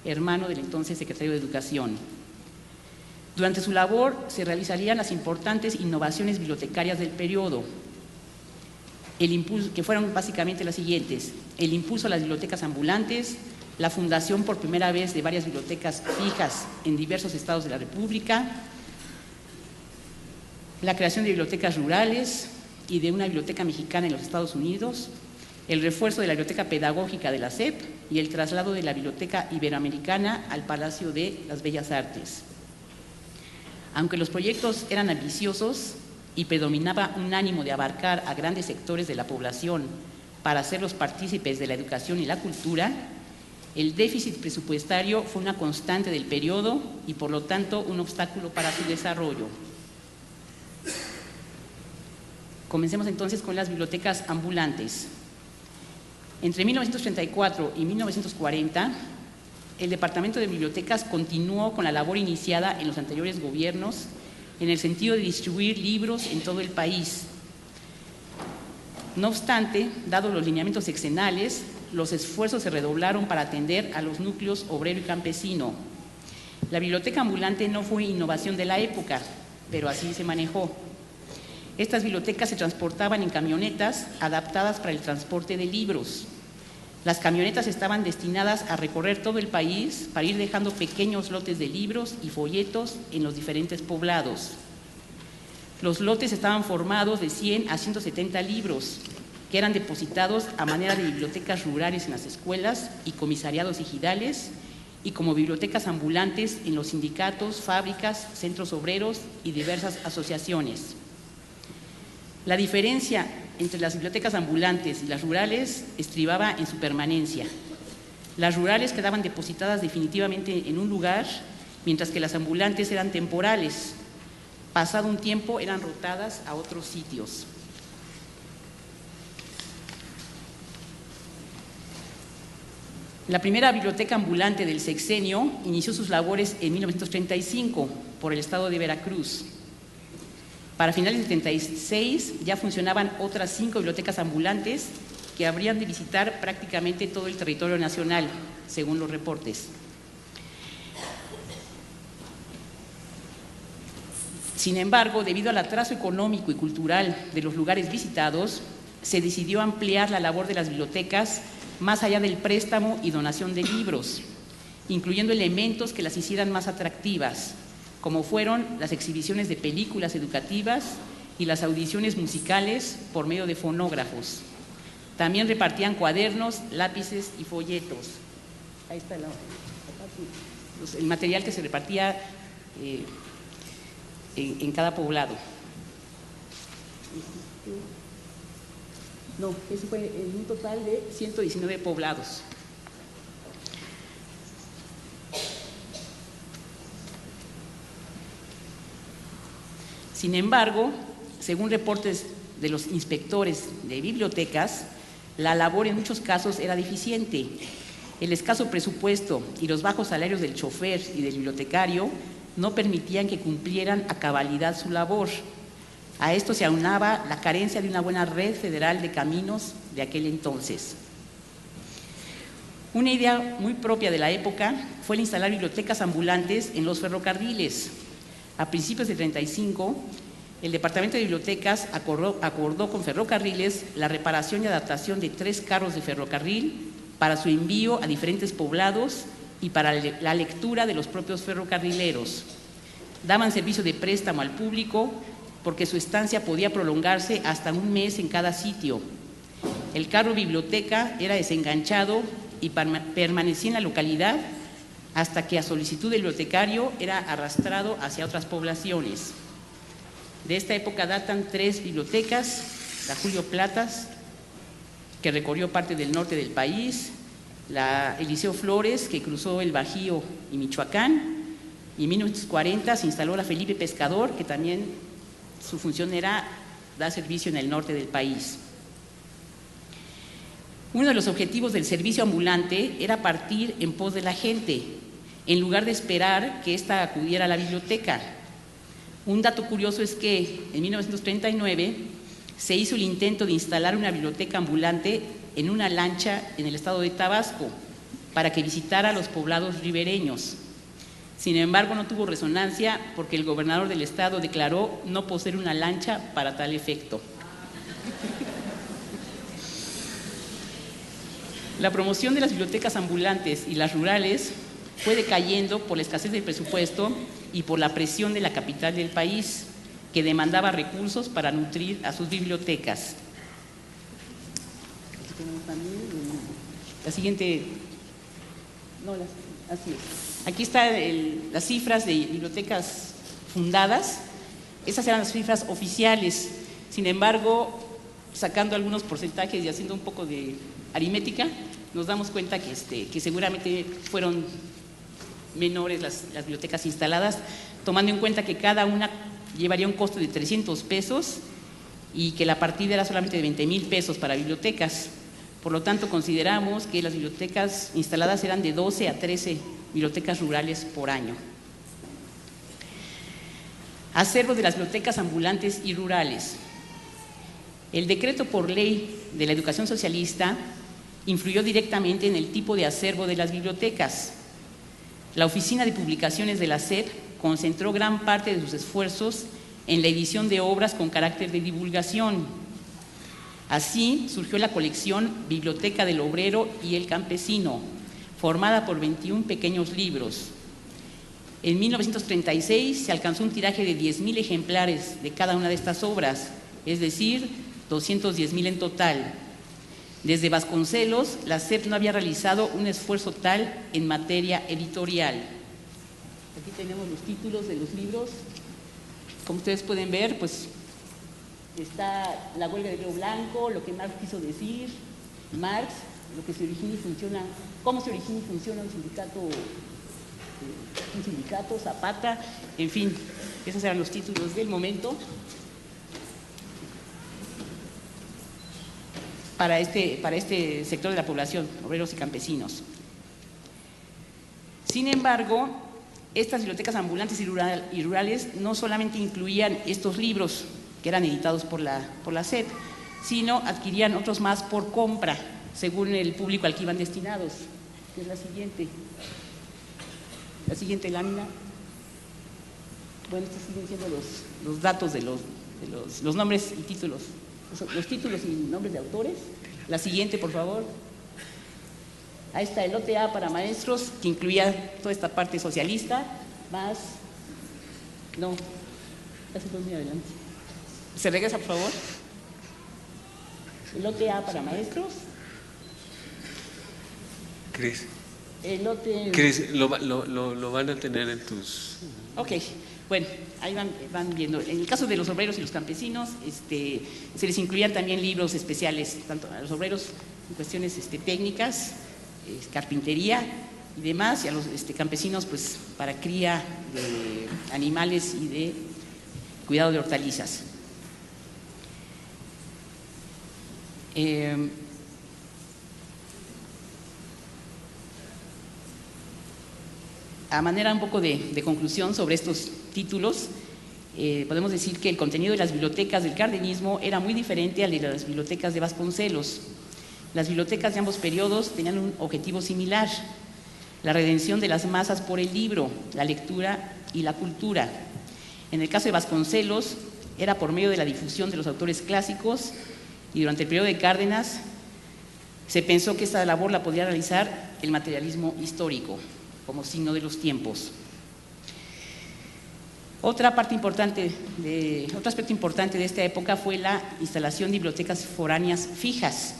hermano del entonces secretario de Educación. Durante su labor se realizarían las importantes innovaciones bibliotecarias del periodo, que fueron básicamente las siguientes: el impulso a las bibliotecas ambulantes, la fundación por primera vez de varias bibliotecas fijas en diversos estados de la República, la creación de bibliotecas rurales y de una biblioteca mexicana en los Estados Unidos, el refuerzo de la biblioteca pedagógica de la SEP y el traslado de la biblioteca iberoamericana al Palacio de las Bellas Artes. Aunque los proyectos eran ambiciosos y predominaba un ánimo de abarcar a grandes sectores de la población para hacerlos partícipes de la educación y la cultura, el déficit presupuestario fue una constante del periodo y por lo tanto un obstáculo para su desarrollo. Comencemos entonces con las bibliotecas ambulantes. Entre 1934 y 1940, el Departamento de Bibliotecas continuó con la labor iniciada en los anteriores gobiernos en el sentido de distribuir libros en todo el país. No obstante, dados los lineamientos sexenales, los esfuerzos se redoblaron para atender a los núcleos obrero y campesino. La biblioteca ambulante no fue innovación de la época, pero así se manejó. Estas bibliotecas se transportaban en camionetas adaptadas para el transporte de libros. Las camionetas estaban destinadas a recorrer todo el país para ir dejando pequeños lotes de libros y folletos en los diferentes poblados. Los lotes estaban formados de 100 a 170 libros, que eran depositados a manera de bibliotecas rurales en las escuelas y comisariados ejidales, y como bibliotecas ambulantes en los sindicatos, fábricas, centros obreros y diversas asociaciones. La diferencia entre las bibliotecas ambulantes y las rurales estribaba en su permanencia. Las rurales quedaban depositadas definitivamente en un lugar, mientras que las ambulantes eran temporales. Pasado un tiempo eran rotadas a otros sitios. La primera biblioteca ambulante del sexenio inició sus labores en 1935 por el estado de Veracruz. Para finales de 1936 ya funcionaban otras 5 bibliotecas ambulantes que habrían de visitar prácticamente todo el territorio nacional, según los reportes. Sin embargo, debido al atraso económico y cultural de los lugares visitados, se decidió ampliar la labor de las bibliotecas más allá del préstamo y donación de libros, incluyendo elementos que las hicieran más atractivas, como fueron las exhibiciones de películas educativas y las audiciones musicales por medio de fonógrafos. También repartían cuadernos, lápices y folletos. Ahí está el material que se repartía en cada poblado. No, ese fue en un total de 119 poblados. Sin embargo, según reportes de los inspectores de bibliotecas, la labor en muchos casos era deficiente. El escaso presupuesto y los bajos salarios del chofer y del bibliotecario no permitían que cumplieran a cabalidad su labor. A esto se aunaba la carencia de una buena red federal de caminos de aquel entonces. Una idea muy propia de la época fue el instalar bibliotecas ambulantes en los ferrocarriles. A principios de 1935, el Departamento de Bibliotecas acordó con Ferrocarriles la reparación y adaptación de 3 carros de ferrocarril para su envío a diferentes poblados y para la lectura de los propios ferrocarrileros. Daban servicio de préstamo al público porque su estancia podía prolongarse hasta un mes en cada sitio. El carro biblioteca era desenganchado y permanecía en la localidad hasta que a solicitud del bibliotecario era arrastrado hacia otras poblaciones. De esta época datan 3 bibliotecas: la Julio Platas, que recorrió parte del norte del país, la Eliseo Flores, que cruzó el Bajío y Michoacán, y en 1940 se instaló la Felipe Pescador, que también su función era dar servicio en el norte del país. Uno de los objetivos del servicio ambulante era partir en pos de la gente, en lugar de esperar que ésta acudiera a la biblioteca. Un dato curioso es que en 1939 se hizo el intento de instalar una biblioteca ambulante en una lancha en el estado de Tabasco para que visitara los poblados ribereños. Sin embargo, no tuvo resonancia porque el gobernador del estado declaró no poseer una lancha para tal efecto. La promoción de las bibliotecas ambulantes y las rurales fue decayendo por la escasez del presupuesto y por la presión de la capital del país, que demandaba recursos para nutrir a sus bibliotecas. La siguiente, así es. Aquí están las cifras de bibliotecas fundadas. Esas eran las cifras oficiales. Sin embargo, sacando algunos porcentajes y haciendo un poco de aritmética, nos damos cuenta que seguramente fueron menores las bibliotecas instaladas, tomando en cuenta que cada una llevaría un costo de 300 pesos y que la partida era solamente de 20,000 pesos para bibliotecas. Por lo tanto, consideramos que las bibliotecas instaladas eran de 12 a 13 bibliotecas rurales por año. Acervo de las bibliotecas ambulantes y rurales. El decreto por ley de la educación socialista influyó directamente en el tipo de acervo de las bibliotecas. La Oficina de Publicaciones de la SEP concentró gran parte de sus esfuerzos en la edición de obras con carácter de divulgación. Así surgió la colección Biblioteca del Obrero y el Campesino, formada por 21 pequeños libros. En 1936 se alcanzó un tiraje de 10,000 ejemplares de cada una de estas obras, es decir, 210,000 en total. Desde Vasconcelos, la SEP no había realizado un esfuerzo tal en materia editorial. Aquí tenemos los títulos de los libros. Como ustedes pueden ver, pues está La huelga de Río Blanco, Lo que Marx quiso decir, Marx, lo que se origina y funciona, cómo se origina y funciona un sindicato, Zapata, en fin, esos eran los títulos del momento. Para este sector de la población, obreros y campesinos. Sin embargo, estas bibliotecas ambulantes y rurales no solamente incluían estos libros que eran editados por la SEP, sino adquirían otros más por compra, según el público al que iban destinados, que es la siguiente lámina. Bueno, estos siguen siendo los datos de los nombres y títulos, los títulos y nombres de autores. La siguiente, por favor. Ahí está el lote A para maestros, que incluía toda esta parte socialista, más... No, casi fue muy adelante. ¿Se regresa, por favor? El lote A para maestros. Cris. El lote... Cris, lo van a tener en tus... Ok, bueno, ahí van viendo. En el caso de los obreros y los campesinos, se les incluían también libros especiales, tanto a los obreros en cuestiones técnicas, carpintería y demás, y a los campesinos pues para cría de animales y de cuidado de hortalizas. A manera un poco de conclusión sobre estos títulos, podemos decir que el contenido de las bibliotecas del cardenismo era muy diferente al de las bibliotecas de Vasconcelos. Las bibliotecas de ambos periodos tenían un objetivo similar: la redención de las masas por el libro, la lectura y la cultura. En el caso de Vasconcelos, era por medio de la difusión de los autores clásicos, y durante el periodo de Cárdenas se pensó que esta labor la podía realizar el materialismo histórico, como signo de los tiempos. Otro aspecto importante de esta época fue la instalación de bibliotecas foráneas fijas.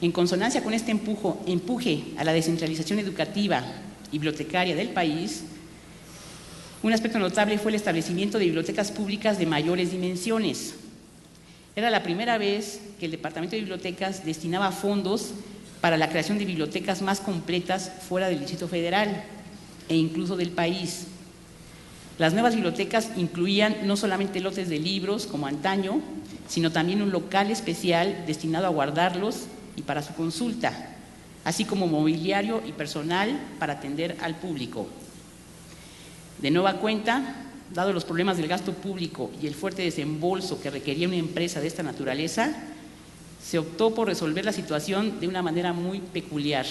En consonancia con este empuje a la descentralización educativa y bibliotecaria del país, un aspecto notable fue el establecimiento de bibliotecas públicas de mayores dimensiones. Era la primera vez que el Departamento de Bibliotecas destinaba fondos para la creación de bibliotecas más completas fuera del Distrito Federal e incluso del país. Las nuevas bibliotecas incluían no solamente lotes de libros como antaño, sino también un local especial destinado a guardarlos y para su consulta, así como mobiliario y personal para atender al público. De nueva cuenta, dado los problemas del gasto público y el fuerte desembolso que requería una empresa de esta naturaleza, se optó por resolver la situación de una manera muy peculiar.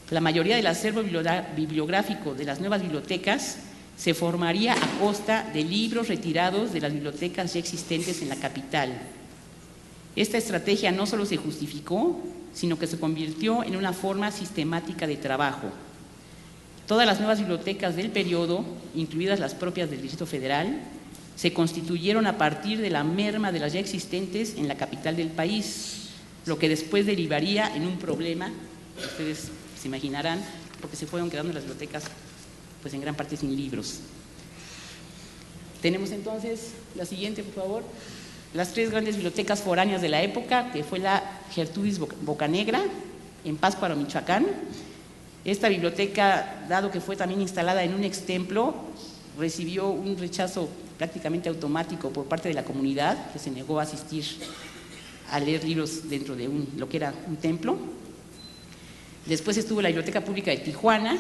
La mayoría del acervo bibliográfico de las nuevas bibliotecas se formaría a costa de libros retirados de las bibliotecas ya existentes en la capital. Esta estrategia no solo se justificó, sino que se convirtió en una forma sistemática de trabajo. Todas las nuevas bibliotecas del periodo, incluidas las propias del Distrito Federal, se constituyeron a partir de la merma de las ya existentes en la capital del país, lo que después derivaría en un problema, que ustedes se imaginarán, porque se fueron quedando las bibliotecas pues en gran parte sin libros. Tenemos entonces la siguiente, por favor. Las tres grandes bibliotecas foráneas de la época, que fue la Gertrudis Bocanegra, en Pátzcuaro, Michoacán. Esta biblioteca, dado que fue también instalada en un extemplo, recibió un rechazo prácticamente automático por parte de la comunidad, que se negó a asistir a leer libros dentro de lo que era un templo. Después estuvo la Biblioteca Pública de Tijuana,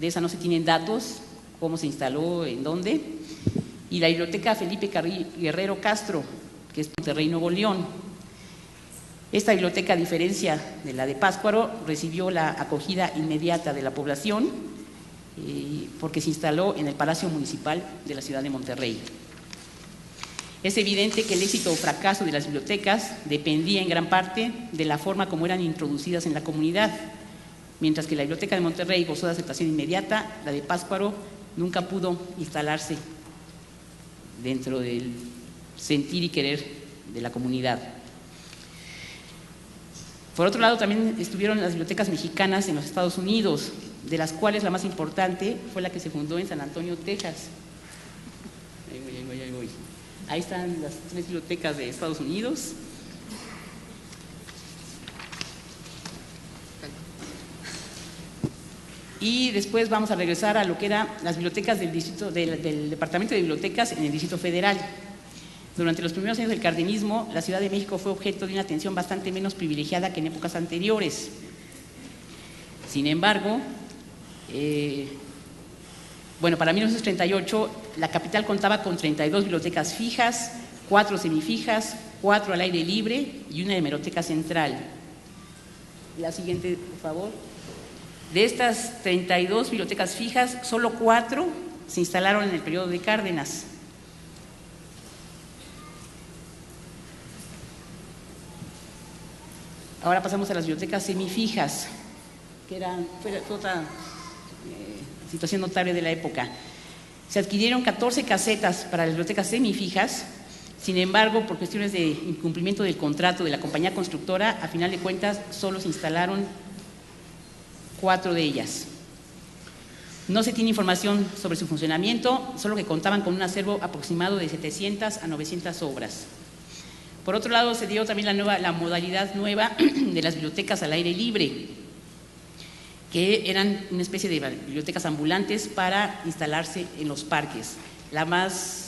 de esa no se tienen datos, cómo se instaló, en dónde. Y la Biblioteca Felipe Guerrero Castro, que es Monterrey, Nuevo León. Esta biblioteca, a diferencia de la de Pátzcuaro, recibió la acogida inmediata de la población porque se instaló en el Palacio Municipal de la ciudad de Monterrey. Es evidente que el éxito o fracaso de las bibliotecas dependía en gran parte de la forma como eran introducidas en la comunidad. Mientras que la Biblioteca de Monterrey gozó de aceptación inmediata, la de Pátzcuaro nunca pudo instalarse dentro del sentir y querer de la comunidad. Por otro lado, también estuvieron las bibliotecas mexicanas en los Estados Unidos, de las cuales la más importante fue la que se fundó en San Antonio, Texas. Ahí voy. Ahí están las tres bibliotecas de Estados Unidos. Y después vamos a regresar a lo que eran las bibliotecas del Departamento de Bibliotecas en el Distrito Federal. Durante los primeros años del cardenismo, la Ciudad de México fue objeto de una atención bastante menos privilegiada que en épocas anteriores. Sin embargo, Bueno, para 1938 la capital contaba con 32 bibliotecas fijas, 4 semifijas, 4 al aire libre y una hemeroteca central. La siguiente, por favor. De estas 32 bibliotecas fijas, solo 4 se instalaron en el periodo de Cárdenas. Ahora pasamos a las bibliotecas semifijas, que fue otra situación notable de la época. Se adquirieron 14 casetas para las bibliotecas semifijas. Sin embargo, por cuestiones de incumplimiento del contrato de la compañía constructora, a final de cuentas solo se instalaron 4 de ellas. No se tiene información sobre su funcionamiento, solo que contaban con un acervo aproximado de 700 a 900 obras. Por otro lado, se dio también la modalidad nueva de las bibliotecas al aire libre, que eran una especie de bibliotecas ambulantes para instalarse en los parques. La más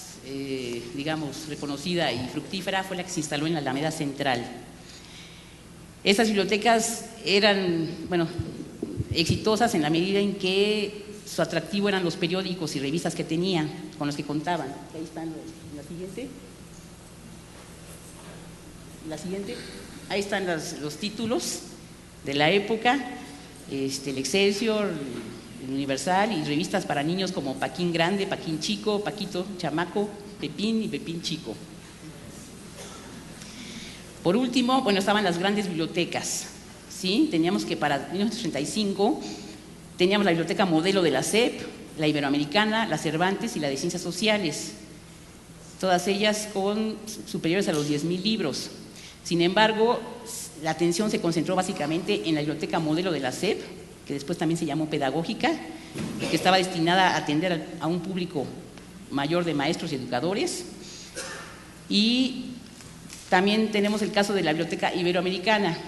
digamos, reconocida y fructífera fue la que se instaló en la Alameda Central. Estas bibliotecas eran, bueno, exitosas en la medida en que su atractivo eran los periódicos y revistas que tenían, con los que contaban. Ahí están la siguiente. La siguiente. Ahí están los títulos de la época, el Excelsior, el Universal, y revistas para niños como Paquín Grande, Paquín Chico, Paquito Chamaco, Pepín y Pepín Chico. Por último, bueno, estaban las grandes bibliotecas, ¿sí? Teníamos que para 1935 teníamos la biblioteca modelo de la SEP, la Iberoamericana, la Cervantes y la de Ciencias Sociales, todas ellas con superiores a los 10,000 libros. Sin embargo, la atención se concentró básicamente en la biblioteca modelo de la SEP, que después también se llamó pedagógica, que estaba destinada a atender a un público mayor de maestros y educadores. Y también tenemos el caso de la Biblioteca Iberoamericana,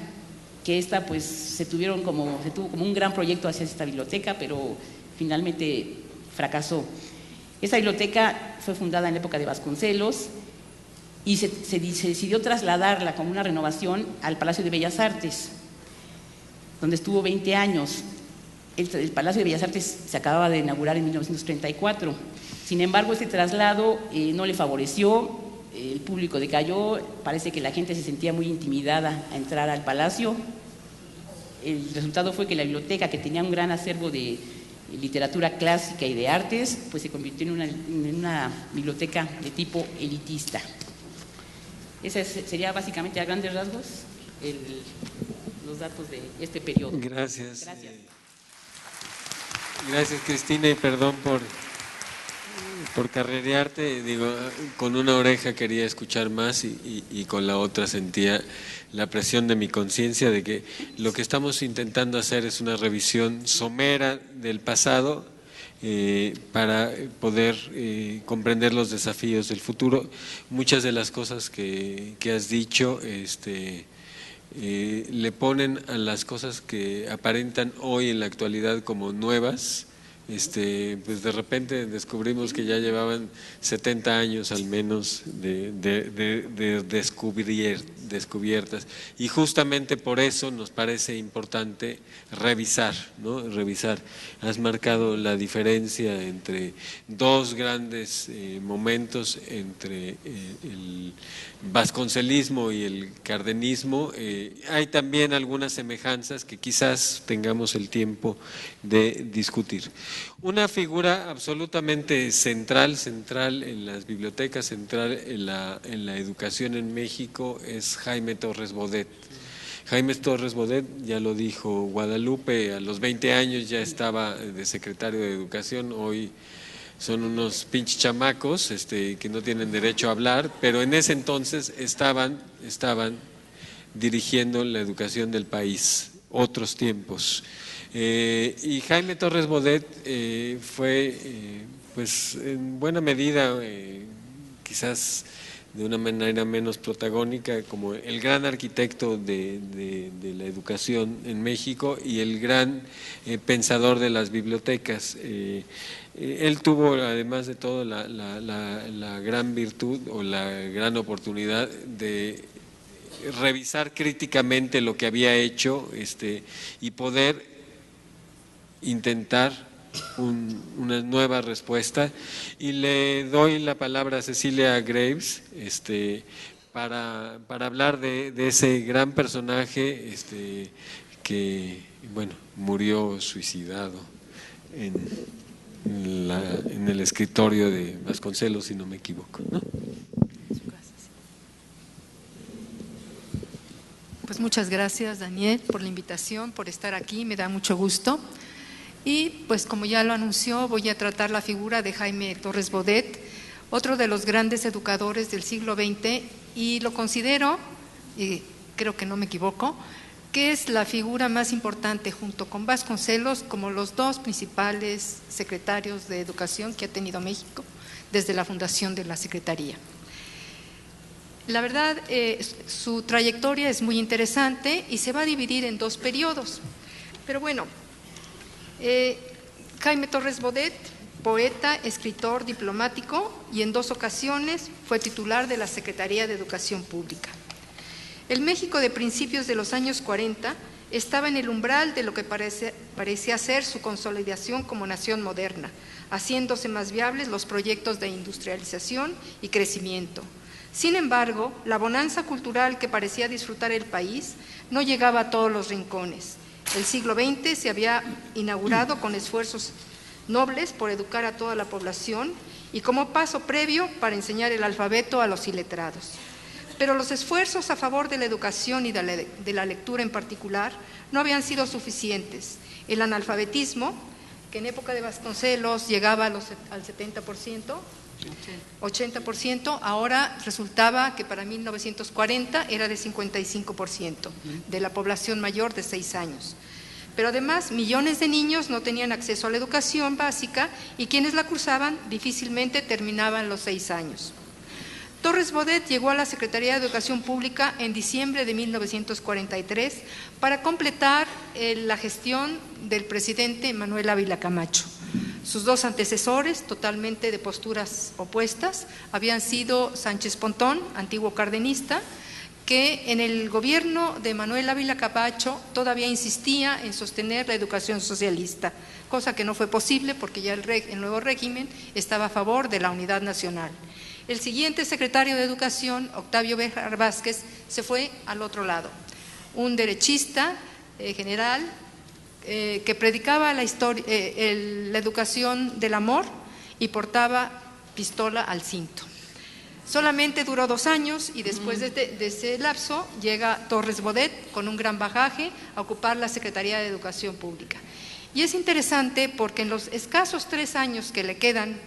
que esta pues se tuvo como un gran proyecto hacia esta biblioteca, pero finalmente fracasó. Esta biblioteca fue fundada en la época de Vasconcelos y se decidió trasladarla como una renovación al Palacio de Bellas Artes, donde estuvo 20 años. El Palacio de Bellas Artes se acababa de inaugurar en 1934. Sin embargo, este traslado no le favoreció, el público decayó, parece que la gente se sentía muy intimidada a entrar al palacio. El resultado fue que la biblioteca, que tenía un gran acervo de literatura clásica y de artes, pues se convirtió en una biblioteca de tipo elitista. Ese sería básicamente a grandes rasgos los datos de este periodo. Gracias. Gracias, Cristina, y perdón por carrerearte. Digo, con una oreja quería escuchar más y con la otra sentía la presión de mi conciencia de que lo que estamos intentando hacer es una revisión somera del pasado para poder comprender los desafíos del futuro. Muchas de las cosas que has dicho le ponen a las cosas que aparentan hoy en la actualidad como nuevas, pues de repente descubrimos que ya llevaban 70 años al menos de descubiertas, y justamente por eso nos parece importante revisar, ¿no? Revisar. Has marcado la diferencia entre dos grandes momentos, entre el vasconcelismo y el cardenismo. Hay también algunas semejanzas que quizás tengamos el tiempo de discutir. Una figura absolutamente central en las bibliotecas, central en la educación en México, es Jaime Torres Bodet. Jaime Torres Bodet, ya lo dijo Guadalupe, a los 20 años ya estaba de secretario de Educación. Hoy son unos pinches chamacos que no tienen derecho a hablar, pero en ese entonces estaban dirigiendo la educación del país, otros tiempos. Y Jaime Torres Bodet fue, pues en buena medida, quizás de una manera menos protagónica, como el gran arquitecto de la educación en México y el gran pensador de las bibliotecas. Él tuvo, además de todo, la gran virtud o la gran oportunidad de revisar críticamente lo que había hecho y poder intentar una nueva respuesta, y le doy la palabra a Cecilia Graves para hablar de ese gran personaje que, bueno, murió suicidado en el escritorio de Vasconcelos, si no me equivoco, ¿no? Pues muchas gracias, Daniel, por la invitación, por estar aquí, me da mucho gusto. Y pues como ya lo anunció, voy a tratar la figura de Jaime Torres Bodet, otro de los grandes educadores del siglo XX, y lo considero, y creo que no me equivoco, que es la figura más importante junto con Vasconcelos como los dos principales secretarios de educación que ha tenido México desde la fundación de la Secretaría. La verdad, su trayectoria es muy interesante y se va a dividir en dos periodos. Pero bueno, Jaime Torres Bodet, poeta, escritor, diplomático, y en 2 ocasiones fue titular de la Secretaría de Educación Pública. El México de principios de los años 40 estaba en el umbral de lo que parecía ser su consolidación como nación moderna, haciéndose más viables los proyectos de industrialización y crecimiento. Sin embargo, la bonanza cultural que parecía disfrutar el país no llegaba a todos los rincones. El siglo XX se había inaugurado con esfuerzos nobles por educar a toda la población y como paso previo para enseñar el alfabeto a los iletrados. Pero los esfuerzos a favor de la educación y de la lectura en particular no habían sido suficientes. El analfabetismo, que en época de Vasconcelos llegaba al 70%, 80%, ahora resultaba que para 1940 era de 55% de la población mayor de 6 años. Pero además, millones de niños no tenían acceso a la educación básica y quienes la cursaban difícilmente terminaban los 6 años. Torres Bodet llegó a la Secretaría de Educación Pública en diciembre de 1943 para completar la gestión del presidente Manuel Ávila Camacho. Sus 2 antecesores, totalmente de posturas opuestas, habían sido Sánchez Pontón, antiguo cardenista, que en el gobierno de Manuel Ávila Camacho todavía insistía en sostener la educación socialista, cosa que no fue posible porque ya el nuevo régimen estaba a favor de la unidad nacional. El siguiente secretario de Educación, Octavio Béjar Vázquez, se fue al otro lado, un derechista general que predicaba la educación del amor y portaba pistola al cinto. Solamente duró 2 años y después de ese lapso llega Torres Bodet con un gran bagaje a ocupar la Secretaría de Educación Pública. Y es interesante porque en los escasos 3 años que le quedan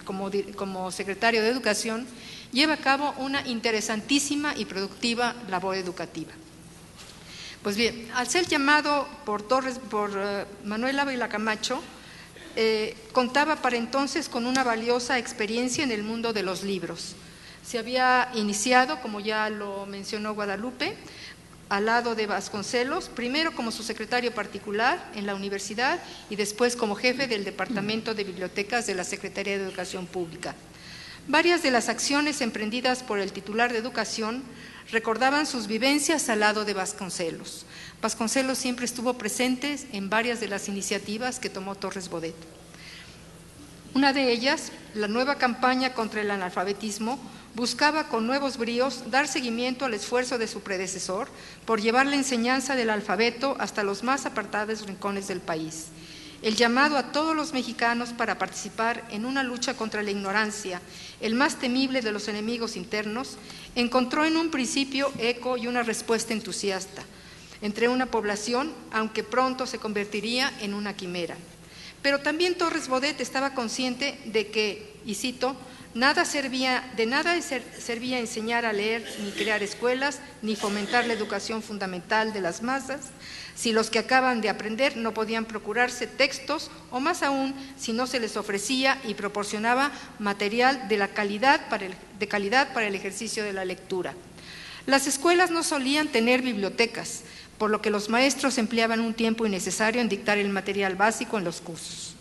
como secretario de Educación, lleva a cabo una interesantísima y productiva labor educativa. Pues bien, al ser llamado por Manuel Ávila Camacho, contaba para entonces con una valiosa experiencia en el mundo de los libros. Se había iniciado, como ya lo mencionó Guadalupe, al lado de Vasconcelos, primero como su secretario particular en la universidad y después como jefe del Departamento de Bibliotecas de la Secretaría de Educación Pública. Varias de las acciones emprendidas por el titular de Educación recordaban sus vivencias al lado de Vasconcelos. Vasconcelos siempre estuvo presente en varias de las iniciativas que tomó Torres Bodet. Una de ellas, la nueva campaña contra el analfabetismo, buscaba con nuevos bríos dar seguimiento al esfuerzo de su predecesor por llevar la enseñanza del alfabeto hasta los más apartados rincones del país. El llamado a todos los mexicanos para participar en una lucha contra la ignorancia, el más temible de los enemigos internos, encontró en un principio eco y una respuesta entusiasta entre una población, aunque pronto se convertiría en una quimera. Pero también Torres Bodet estaba consciente de que, y cito, de nada servía enseñar a leer, ni crear escuelas, ni fomentar la educación fundamental de las masas, si los que acaban de aprender no podían procurarse textos, o más aún, si no se les ofrecía y proporcionaba material de calidad para el ejercicio de la lectura. Las escuelas no solían tener bibliotecas, por lo que los maestros empleaban un tiempo innecesario en dictar el material básico en los cursos.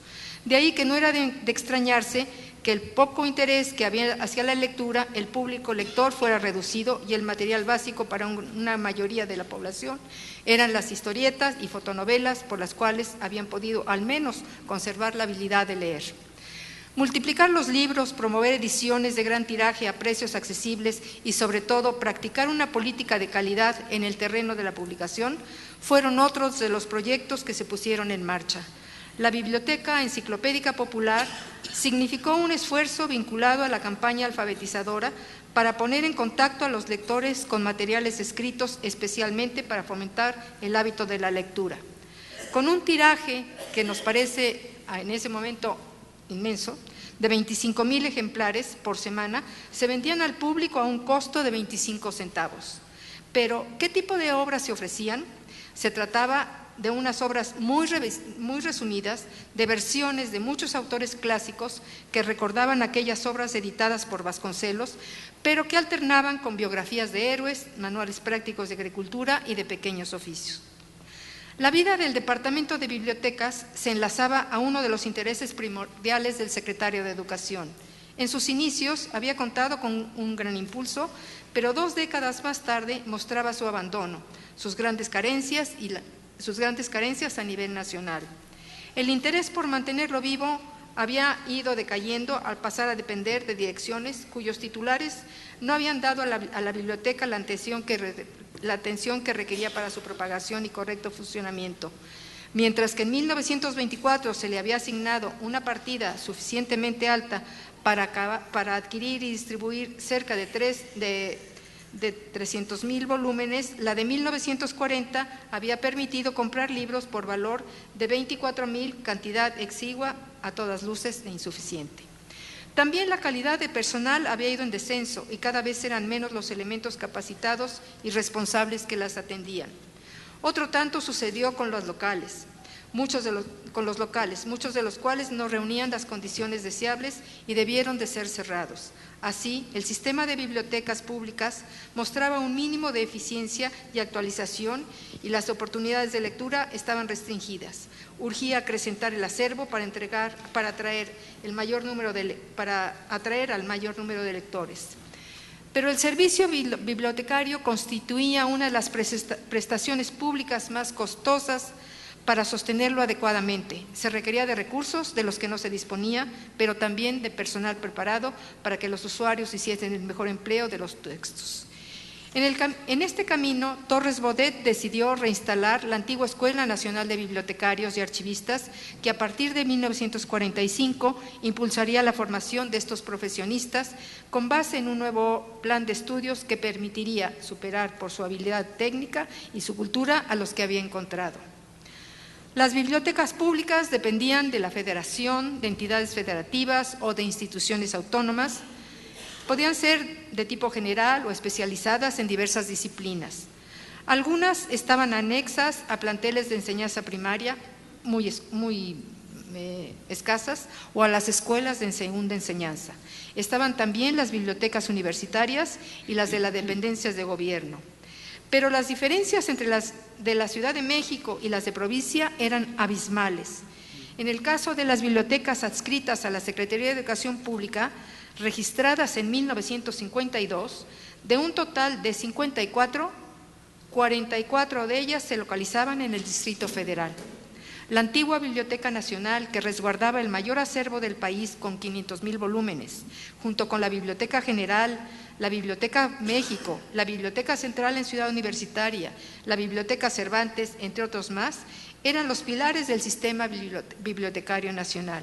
De ahí que no era de extrañarse que el poco interés que había hacia la lectura, el público lector fuera reducido y el material básico para una mayoría de la población eran las historietas y fotonovelas por las cuales habían podido al menos conservar la habilidad de leer. Multiplicar los libros, promover ediciones de gran tiraje a precios accesibles y sobre todo practicar una política de calidad en el terreno de la publicación fueron otros de los proyectos que se pusieron en marcha. La Biblioteca Enciclopédica Popular significó un esfuerzo vinculado a la campaña alfabetizadora para poner en contacto a los lectores con materiales escritos especialmente para fomentar el hábito de la lectura. Con un tiraje que nos parece en ese momento inmenso, de 25,000 ejemplares por semana, se vendían al público a un costo de 25 centavos. Pero, ¿qué tipo de obras se ofrecían? Se trataba de unas obras muy resumidas, de versiones de muchos autores clásicos que recordaban aquellas obras editadas por Vasconcelos, pero que alternaban con biografías de héroes, manuales prácticos de agricultura y de pequeños oficios. La vida del Departamento de Bibliotecas se enlazaba a uno de los intereses primordiales del secretario de Educación. En sus inicios había contado con un gran impulso, pero 2 décadas más tarde mostraba su abandono, sus grandes carencias a nivel nacional. El interés por mantenerlo vivo había ido decayendo al pasar a depender de direcciones cuyos titulares no habían dado a la biblioteca la atención que requería para su propagación y correcto funcionamiento. Mientras que en 1924 se le había asignado una partida suficientemente alta para adquirir y distribuir cerca de 300,000 volúmenes, la de 1940 había permitido comprar libros por valor de 24,000, cantidad exigua, a todas luces e insuficiente. También la calidad de personal había ido en descenso y cada vez eran menos los elementos capacitados y responsables que las atendían. Otro tanto sucedió con los locales, muchos de los cuales no reunían las condiciones deseables y debieron de ser cerrados. Así, el sistema de bibliotecas públicas mostraba un mínimo de eficiencia y actualización y las oportunidades de lectura estaban restringidas. Urgía acrecentar el acervo para atraer al mayor número de lectores. Pero el servicio bibliotecario constituía una de las prestaciones públicas más costosas. Para sostenerlo adecuadamente se requería de recursos de los que no se disponía, pero también de personal preparado para que los usuarios hiciesen el mejor empleo de los textos. En este camino, Torres Bodet decidió reinstalar la antigua Escuela Nacional de Bibliotecarios y Archivistas, que a partir de 1945 impulsaría la formación de estos profesionistas con base en un nuevo plan de estudios que permitiría superar por su habilidad técnica y su cultura a los que había encontrado. Las bibliotecas públicas dependían de la federación, de entidades federativas o de instituciones autónomas. Podían ser de tipo general o especializadas en diversas disciplinas. Algunas estaban anexas a planteles de enseñanza primaria muy escasas o a las escuelas de segunda enseñanza. Estaban también las bibliotecas universitarias y las de las dependencias de gobierno. Pero las diferencias entre las de la Ciudad de México y las de provincia eran abismales. En el caso de las bibliotecas adscritas a la Secretaría de Educación Pública, registradas en 1952, de un total de 54, 44 de ellas se localizaban en el Distrito Federal. La antigua Biblioteca Nacional, que resguardaba el mayor acervo del país con 500,000 volúmenes, junto con la Biblioteca General, la Biblioteca México, la Biblioteca Central en Ciudad Universitaria, la Biblioteca Cervantes, entre otros más, eran los pilares del sistema bibliotecario nacional.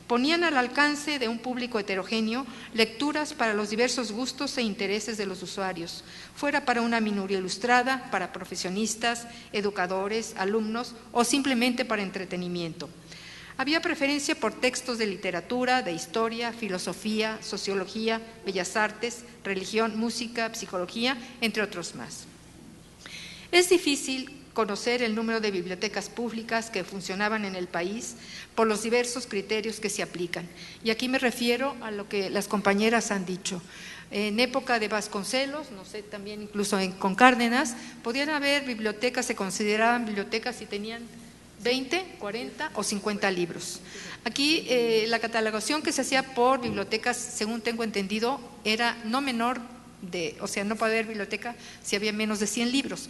Ponían al alcance de un público heterogéneo lecturas para los diversos gustos e intereses de los usuarios, fuera para una minoría ilustrada, para profesionistas, educadores, alumnos o simplemente para entretenimiento. Había preferencia por textos de literatura, de historia, filosofía, sociología, bellas artes, religión, música, psicología, entre otros más. Es difícil conocer el número de bibliotecas públicas que funcionaban en el país por los diversos criterios que se aplican. Y aquí me refiero a lo que las compañeras han dicho. En época de Vasconcelos, no sé, también incluso con Cárdenas, podían haber bibliotecas, se consideraban bibliotecas y tenían 20, 40 o 50 libros. Aquí la catalogación que se hacía por bibliotecas, según tengo entendido, era no menor de, o sea, no puede haber biblioteca si había menos de 100 libros.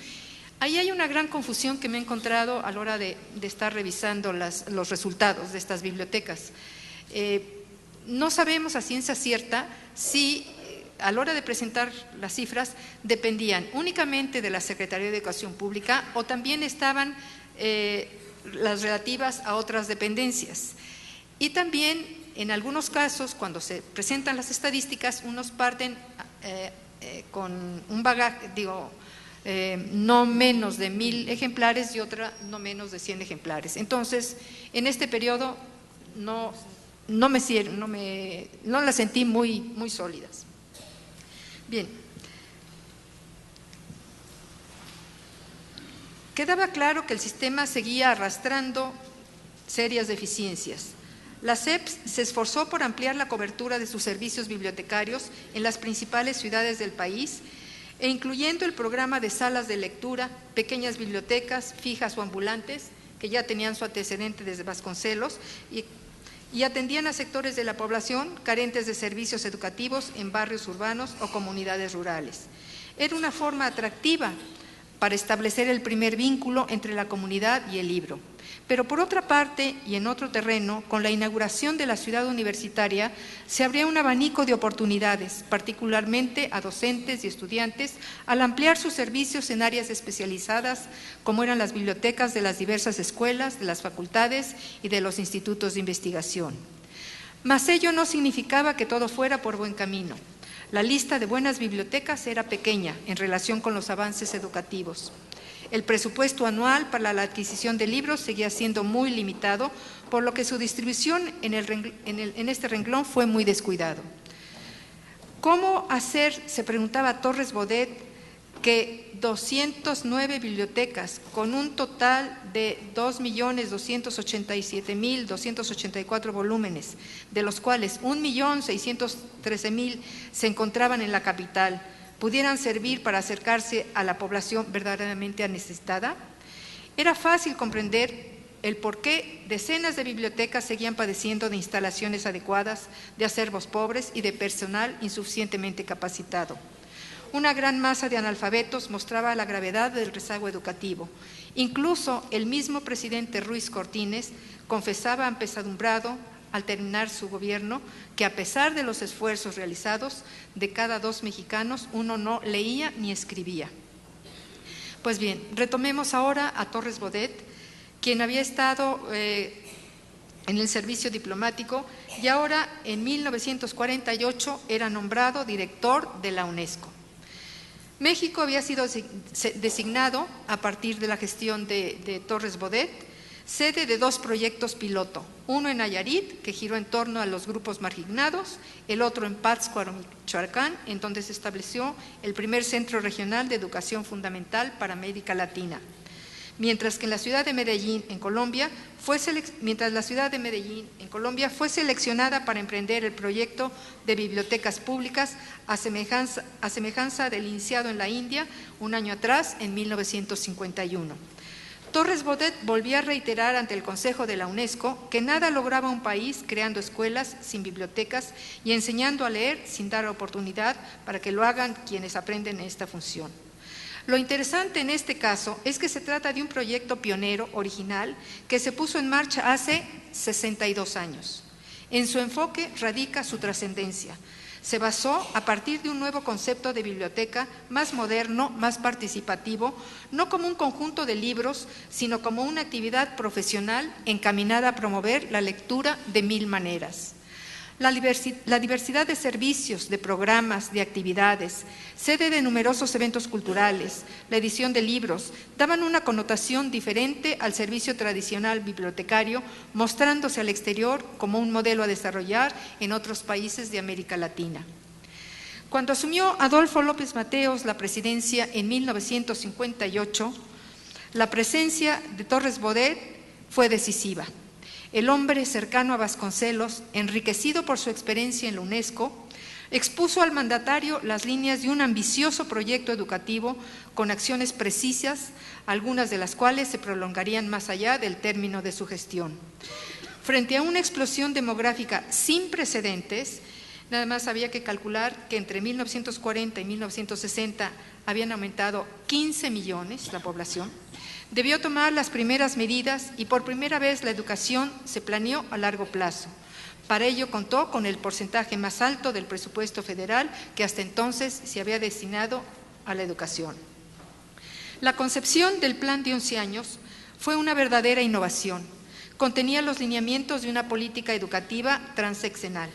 Ahí hay una gran confusión que me he encontrado a la hora de estar revisando los resultados de estas bibliotecas. No sabemos a ciencia cierta si a la hora de presentar las cifras dependían únicamente de la Secretaría de Educación Pública o también estaban las relativas a otras dependencias. Y también en algunos casos, cuando se presentan las estadísticas, unos parten con un bagaje, no menos de 1000 ejemplares y otra no menos de 100 ejemplares. Entonces, en este periodo no las sentí muy sólidas. Bien. Quedaba claro que el sistema seguía arrastrando serias deficiencias. La SEP se esforzó por ampliar la cobertura de sus servicios bibliotecarios en las principales ciudades del país e incluyendo el programa de salas de lectura, pequeñas bibliotecas fijas o ambulantes, que ya tenían su antecedente desde Vasconcelos, y atendían a sectores de la población carentes de servicios educativos en barrios urbanos o comunidades rurales. Era una forma atractiva para establecer el primer vínculo entre la comunidad y el libro. Pero por otra parte, y en otro terreno, con la inauguración de la ciudad universitaria, se abría un abanico de oportunidades, particularmente a docentes y estudiantes, al ampliar sus servicios en áreas especializadas, como eran las bibliotecas de las diversas escuelas, de las facultades y de los institutos de investigación. Mas ello no significaba que todo fuera por buen camino. La lista de buenas bibliotecas era pequeña en relación con los avances educativos. El presupuesto anual para la adquisición de libros seguía siendo muy limitado, por lo que su distribución en este renglón fue muy descuidado. ¿Cómo hacer, se preguntaba Torres Bodet, que 209 bibliotecas con un total de 2.287.284 volúmenes, de los cuales 1.613.000 se encontraban en la capital, pudieran servir para acercarse a la población verdaderamente necesitada? Era fácil comprender el por qué decenas de bibliotecas seguían padeciendo de instalaciones adecuadas, de acervos pobres y de personal insuficientemente capacitado. Una gran masa de analfabetos mostraba la gravedad del rezago educativo. Incluso el mismo presidente Ruiz Cortines confesaba apesadumbrado al terminar su gobierno que a pesar de los esfuerzos realizados, de cada 2 mexicanos, uno no leía ni escribía. Pues bien, retomemos ahora a Torres Bodet, quien había estado en el servicio diplomático y ahora en 1948 era nombrado director de la UNESCO. México había sido designado, a partir de la gestión de Torres Bodet, sede de 2 proyectos piloto, uno en Nayarit, que giró en torno a los grupos marginados, el otro en Pátzcuaro, Michoacán, en donde se estableció el primer centro regional de educación fundamental para América Latina. Mientras que en la ciudad de Medellín, en Colombia, fue seleccionada para emprender el proyecto de bibliotecas públicas a semejanza del iniciado en la India un año atrás, en 1951. Torres Bodet volvía a reiterar ante el Consejo de la UNESCO que nada lograba un país creando escuelas sin bibliotecas y enseñando a leer sin dar oportunidad para que lo hagan quienes aprenden en esta función. Lo interesante en este caso es que se trata de un proyecto pionero, original, que se puso en marcha hace 62 años. En su enfoque radica su trascendencia. Se basó a partir de un nuevo concepto de biblioteca más moderno, más participativo, no como un conjunto de libros, sino como una actividad profesional encaminada a promover la lectura de 1000 maneras. La diversidad de servicios, de programas, de actividades, sede de numerosos eventos culturales, la edición de libros, daban una connotación diferente al servicio tradicional bibliotecario, mostrándose al exterior como un modelo a desarrollar en otros países de América Latina. Cuando asumió Adolfo López Mateos la presidencia en 1958, la presencia de Torres Bodet fue decisiva. El hombre cercano a Vasconcelos, enriquecido por su experiencia en la UNESCO, Expuso al mandatario las líneas de un ambicioso proyecto educativo con acciones precisas, algunas de las cuales se prolongarían más allá del término de su gestión. Frente a una explosión demográfica sin precedentes, nada más había que calcular que entre 1940 y 1960 habían aumentado 15 millones la población, debió tomar las primeras medidas y por primera vez la educación se planeó a largo plazo. Para ello contó con el porcentaje más alto del presupuesto federal que hasta entonces se había destinado a la educación. La concepción del plan de 11 años fue una verdadera innovación. Contenía los lineamientos de una política educativa transeccional.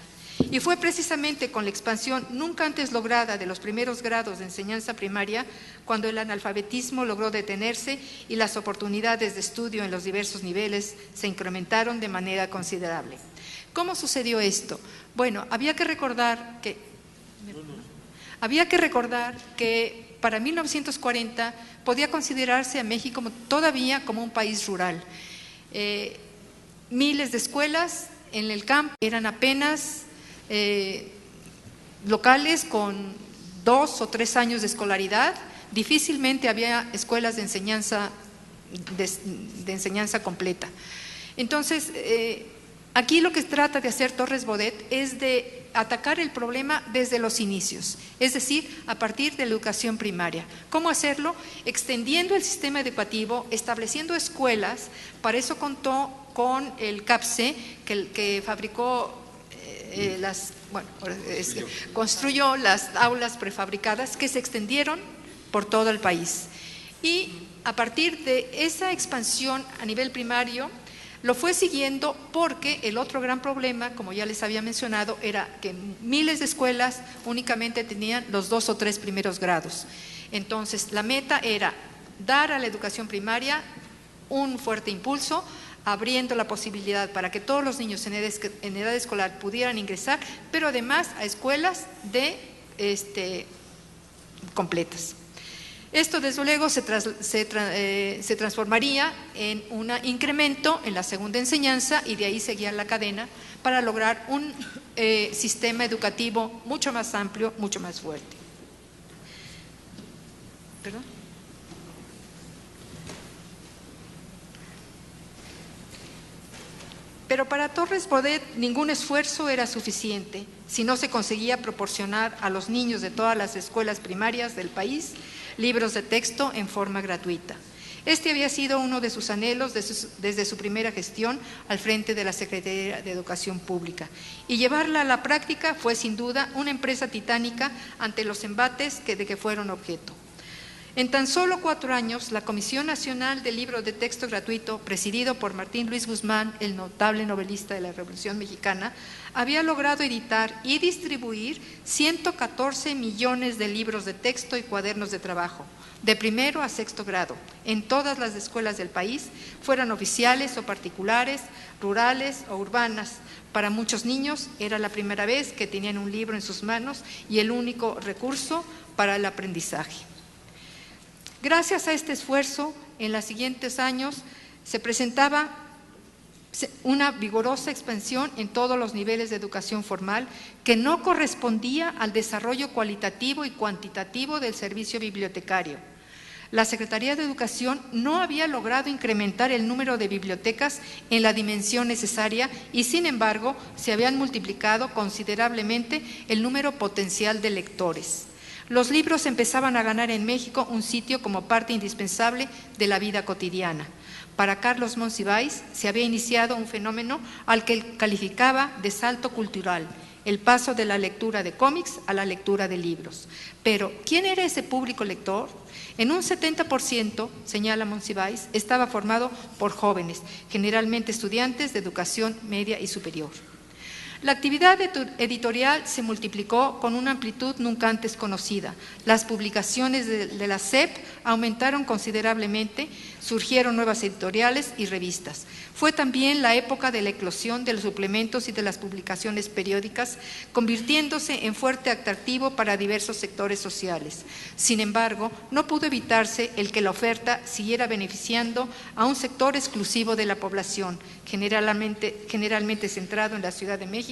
Y fue precisamente con la expansión nunca antes lograda de los primeros grados de enseñanza primaria cuando el analfabetismo logró detenerse y las oportunidades de estudio en los diversos niveles se incrementaron de manera considerable. ¿Cómo sucedió esto? Bueno, había que recordar que para 1940 podía considerarse a México todavía como un país rural. Miles de escuelas en el campo eran apenas locales con 2 o 3 años de escolaridad. Difícilmente había escuelas de enseñanza completa. Entonces, aquí lo que trata de hacer Torres Bodet es de atacar el problema desde los inicios, es decir, a partir de la educación primaria. ¿Cómo hacerlo? Extendiendo el sistema educativo, estableciendo escuelas. Para eso contó con el CAPCE, que fabricó construyó las aulas prefabricadas que se extendieron por todo el país. Y a partir de esa expansión a nivel primario, lo fue siguiendo porque el otro gran problema, como ya les había mencionado, era que miles de escuelas únicamente tenían los 2 o 3 primeros grados. Entonces, la meta era dar a la educación primaria un fuerte impulso, abriendo la posibilidad para que todos los niños en edad escolar pudieran ingresar, pero además a escuelas completas. Esto, desde luego, se transformaría en un incremento en la segunda enseñanza y de ahí seguía la cadena para lograr un sistema educativo mucho más amplio, mucho más fuerte. ¿Perdón? Pero para Torres Bodet ningún esfuerzo era suficiente si no se conseguía proporcionar a los niños de todas las escuelas primarias del país libros de texto en forma gratuita. Este había sido uno de sus anhelos desde su primera gestión al frente de la Secretaría de Educación Pública. Y llevarla a la práctica fue sin duda una empresa titánica ante los embates de que fueron objeto. En tan solo 4 años, la Comisión Nacional del Libro de Texto Gratuito, presidido por Martín Luis Guzmán, el notable novelista de la Revolución Mexicana, había logrado editar y distribuir 114 millones de libros de texto y cuadernos de trabajo, de primero a 6º grado, en todas las escuelas del país, fueran oficiales o particulares, rurales o urbanas. Para muchos niños era la primera vez que tenían un libro en sus manos y el único recurso para el aprendizaje. Gracias a este esfuerzo, en los siguientes años se presentaba una vigorosa expansión en todos los niveles de educación formal que no correspondía al desarrollo cualitativo y cuantitativo del servicio bibliotecario. La Secretaría de Educación no había logrado incrementar el número de bibliotecas en la dimensión necesaria y, sin embargo, se habían multiplicado considerablemente el número potencial de lectores. Los libros empezaban a ganar en México un sitio como parte indispensable de la vida cotidiana. Para Carlos Monsiváis se había iniciado un fenómeno al que él calificaba de salto cultural, el paso de la lectura de cómics a la lectura de libros. Pero, ¿quién era ese público lector? En un 70%, señala Monsiváis, estaba formado por jóvenes, generalmente estudiantes de educación media y superior. La actividad editorial se multiplicó con una amplitud nunca antes conocida. Las publicaciones de la SEP aumentaron considerablemente, surgieron nuevas editoriales y revistas. Fue también la época de la eclosión de los suplementos y de las publicaciones periódicas, convirtiéndose en fuerte atractivo para diversos sectores sociales. Sin embargo, no pudo evitarse el que la oferta siguiera beneficiando a un sector exclusivo de la población, generalmente centrado en la Ciudad de México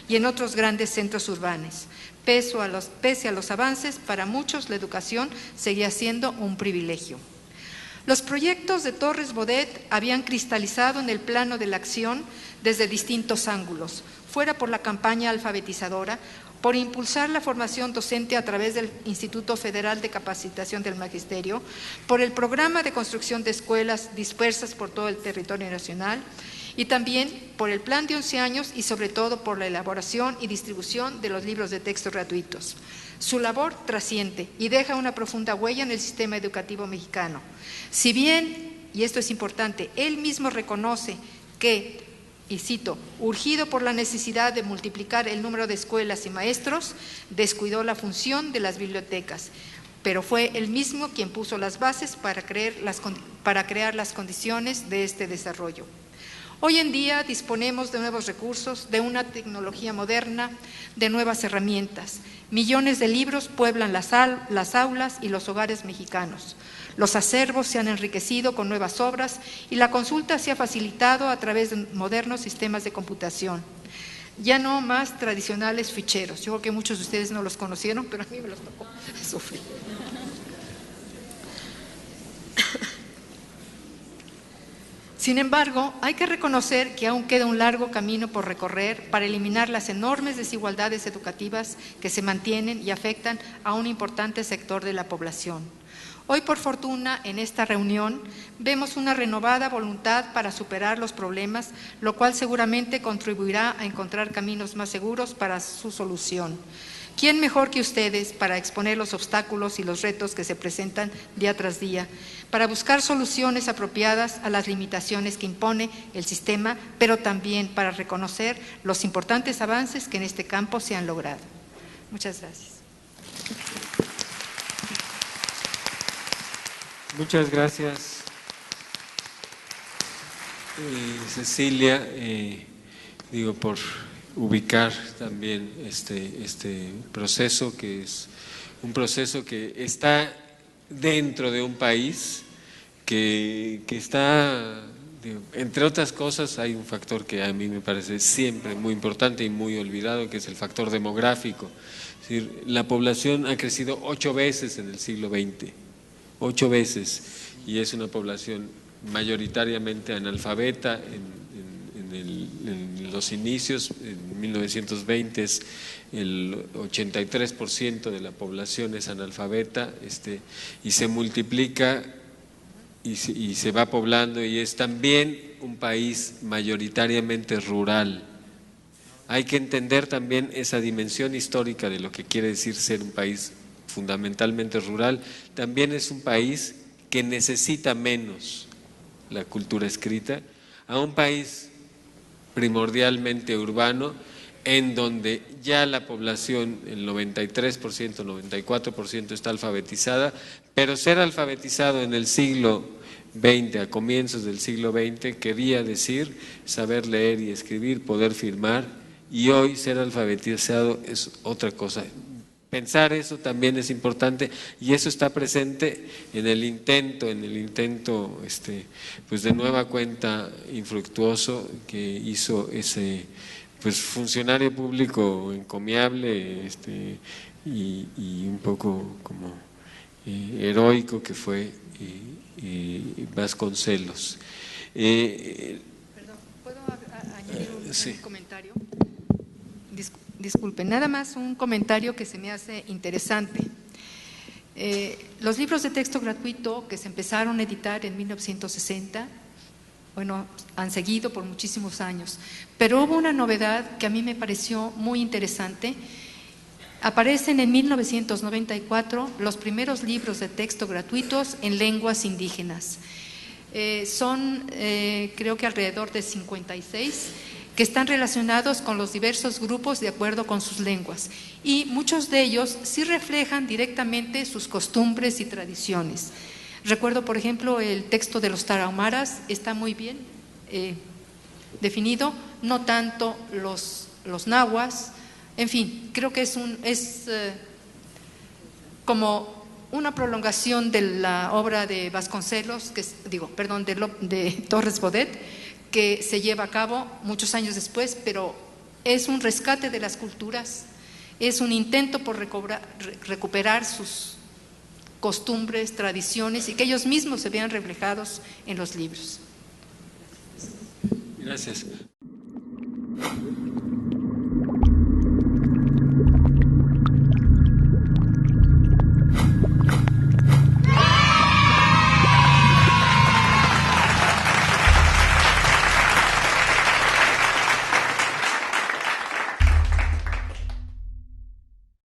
y en otros grandes centros urbanos. Pese a los avances, para muchos la educación seguía siendo un privilegio. Los proyectos de Torres Bodet habían cristalizado en el plano de la acción desde distintos ángulos, fuera por la campaña alfabetizadora, por impulsar la formación docente a través del Instituto Federal de Capacitación del Magisterio, por el programa de construcción de escuelas dispersas por todo el territorio nacional, y también por el plan de 11 años y sobre todo por la elaboración y distribución de los libros de texto gratuitos. Su labor trasciende y deja una profunda huella en el sistema educativo mexicano. Si bien, y esto es importante, él mismo reconoce que, y cito, urgido por la necesidad de multiplicar el número de escuelas y maestros, descuidó la función de las bibliotecas, pero fue él mismo quien puso las bases para crear las condiciones de este desarrollo. Hoy en día disponemos de nuevos recursos, de una tecnología moderna, de nuevas herramientas. Millones de libros pueblan las aulas y los hogares mexicanos. Los acervos se han enriquecido con nuevas obras y la consulta se ha facilitado a través de modernos sistemas de computación. Ya no más tradicionales ficheros. Yo creo que muchos de ustedes no los conocieron, pero a mí me los tocó sufrir. Sin embargo, hay que reconocer que aún queda un largo camino por recorrer para eliminar las enormes desigualdades educativas que se mantienen y afectan a un importante sector de la población. Hoy, por fortuna, en esta reunión vemos una renovada voluntad para superar los problemas, lo cual seguramente contribuirá a encontrar caminos más seguros para su solución. ¿Quién mejor que ustedes para exponer los obstáculos y los retos que se presentan día tras día, para buscar soluciones apropiadas a las limitaciones que impone el sistema, pero también para reconocer los importantes avances que en este campo se han logrado? Muchas gracias. Muchas gracias, Cecilia, por ubicar también este proceso, que es un proceso que está dentro de un país que está, entre otras cosas, hay un factor que a mí me parece siempre muy importante y muy olvidado, que es el factor demográfico. Es decir, la población ha crecido 8 veces en el siglo XX, 8 veces, y es una población mayoritariamente analfabeta. En los inicios, en 1920, el 83% de la población es analfabeta, y se multiplica y se va poblando, y es también un país mayoritariamente rural. Hay que entender también esa dimensión histórica de lo que quiere decir ser un país fundamentalmente rural. También es un país que necesita menos la cultura escrita a un país primordialmente urbano, en donde ya la población, el 93%, 94% está alfabetizada, pero ser alfabetizado en el siglo XX, a comienzos del siglo XX, quería decir saber leer y escribir, poder firmar, y hoy ser alfabetizado es otra cosa. Pensar eso también es importante, y eso está presente en el intento, pues de nueva cuenta infructuoso que hizo ese funcionario público encomiable y un poco como heroico que fue Vasconcelos. Perdón, ¿puedo añadir un comentario? Disculpen, nada más un comentario que se me hace interesante. Los libros de texto gratuito que se empezaron a editar en 1960, han seguido por muchísimos años, pero hubo una novedad que a mí me pareció muy interesante. Aparecen en 1994 los primeros libros de texto gratuitos en lenguas indígenas. Son, creo que alrededor de 56, que están relacionados con los diversos grupos de acuerdo con sus lenguas, y muchos de ellos sí reflejan directamente sus costumbres y tradiciones. Recuerdo, por ejemplo, el texto de los tarahumaras, está muy bien definido, no tanto los nahuas. En fin, creo que es como una prolongación de la obra de Vasconcelos, de Torres Bodet, que se lleva a cabo muchos años después, pero es un rescate de las culturas Es un intento por recuperar sus costumbres, tradiciones y que ellos mismos se vean reflejados en los libros. Gracias.